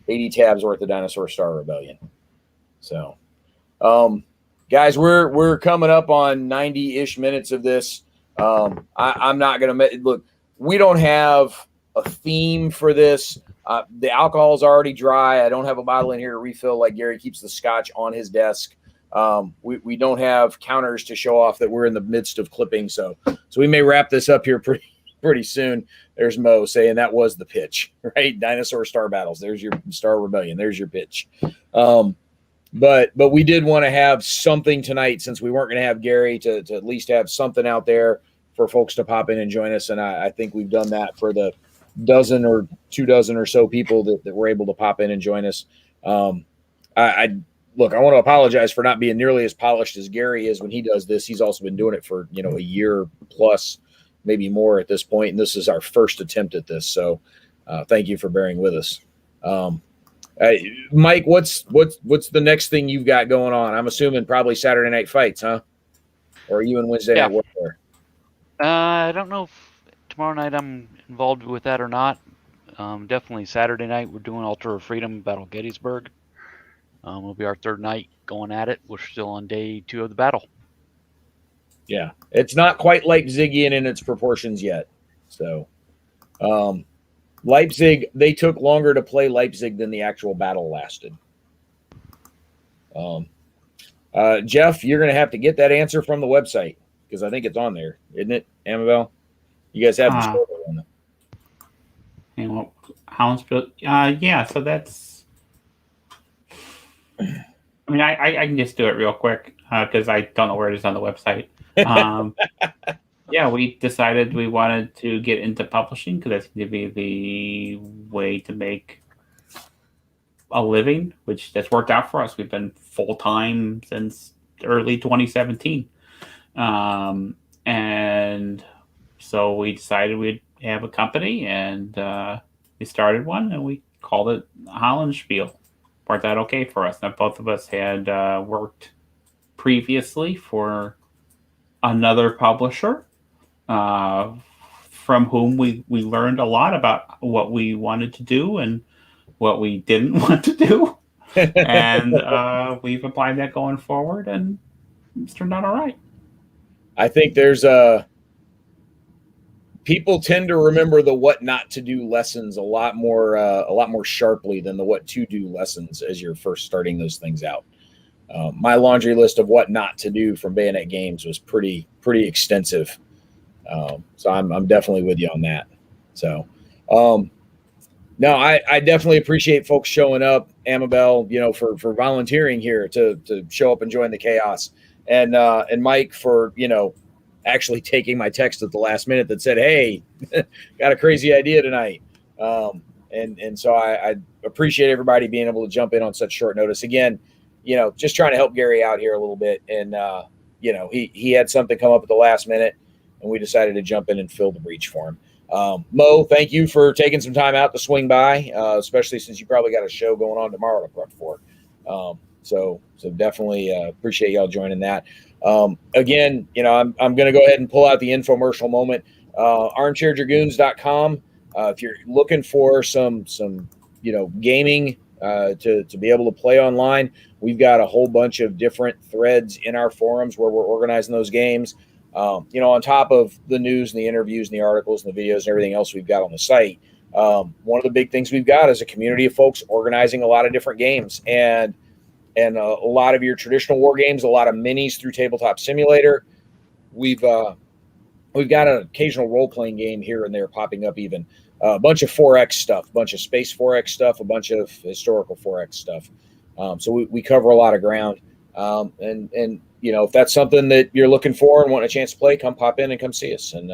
Speaker 1: 80 tabs worth of Dinosaur Star Rebellion. So, guys, we're coming up on 90-ish minutes of this. I'm not going to look. we don't have a theme for this. The alcohol is already dry. I don't have a bottle in here to refill like Gary keeps the scotch on his desk. We don't have counters to show off that we're in the midst of clipping. So we may wrap this up here pretty soon. There's Mo saying that was the pitch, right? Dinosaur Star Battles. There's your Star Rebellion. There's your pitch. But we did want to have something tonight since we weren't going to have Gary to at least have something out there for folks to pop in and join us. And I think we've done that for the dozen or 24 or so people that were able to pop in and join us. Look, I want to apologize for not being nearly as polished as Gary is when he does this. He's also been doing it for, a year plus, maybe more at this point. And this is our first attempt at this. So thank you for bearing with us. Mike, what's the next thing you've got going on? I'm assuming probably Saturday night fights, huh? Or are you in Wednesday night warfare?
Speaker 2: I don't know if tomorrow night I'm involved with that or not. Definitely Saturday night we're doing Altar of Freedom Battle Gettysburg. It'll be our third night going at it. We're still on day 2 of the battle.
Speaker 1: Yeah, it's not quite Leipzigian in its proportions yet. So, Leipzig, they took longer to play Leipzig than the actual battle lasted. Jeff, you're going to have to get that answer from the website because I think it's on there, isn't it, Amabel? You guys have the score on it.
Speaker 3: And what Houndsville? Yeah. So that's. I mean, I can just do it real quick because I don't know where it is on the website. Yeah, we decided we wanted to get into publishing because that's going to be the way to make a living, which has worked out for us. We've been full-time since early 2017. And so we decided we'd have a company, and we started one, and we called it Hollandspiel. Worked out okay for us. Now, both of us had worked previously for another publisher from whom we learned a lot about what we wanted to do and what we didn't want to do. And we've applied that going forward, and it's turned out all right.
Speaker 1: I think there's people tend to remember the what not to do lessons a lot more sharply than the what to do lessons as you're first starting those things out. My laundry list of what not to do from Bayonet Games was pretty extensive. So I'm definitely with you on that. So, no, I definitely appreciate folks showing up, Amabel, for volunteering here to show up and join the chaos, and Mike for, actually taking my text at the last minute that said, "Hey, got a crazy idea tonight." And so I appreciate everybody being able to jump in on such short notice. Again, just trying to help Gary out here a little bit. And, he had something come up at the last minute, and we decided to jump in and fill the breach for him. Mo, thank you for taking some time out to swing by, especially since you probably got a show going on tomorrow to prep for. So definitely appreciate y'all joining that. Again, I'm going to go ahead and pull out the infomercial moment. ArmchairDragoons.com. If you're looking for some gaming to be able to play online, we've got a whole bunch of different threads in our forums where we're organizing those games. On top of the news and the interviews and the articles and the videos and everything else we've got on the site, one of the big things we've got is a community of folks organizing a lot of different games and a lot of your traditional war games, a lot of minis through Tabletop Simulator. We've got an occasional role-playing game here and there popping up, even a bunch of 4X stuff, a bunch of space 4X stuff, a bunch of historical 4X stuff. So we cover a lot of ground. And if that's something that you're looking for and want a chance to play, come pop in and come see us and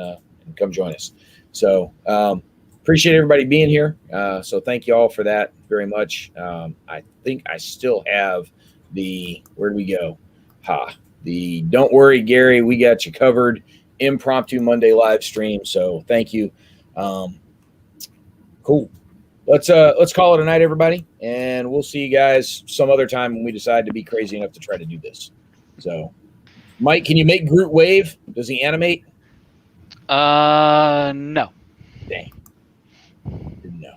Speaker 1: come join us. So appreciate everybody being here. So thank you all for that very much. I think I still have where'd we go? Don't worry, Gary, we got you covered. Impromptu Monday live stream. So thank you. Cool. Let's call it a night, everybody, and we'll see you guys some other time when we decide to be crazy enough to try to do this. So, Mike, can you make Groot wave? Does he animate?
Speaker 2: No.
Speaker 1: Dang. Didn't know.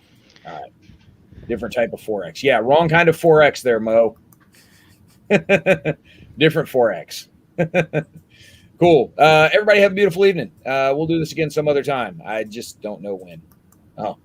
Speaker 1: All right. Different type of 4X. Yeah, wrong kind of 4X there, Mo. Different 4X. Cool. Cool. Everybody have a beautiful evening. We'll do this again some other time. I just don't know when. Oh.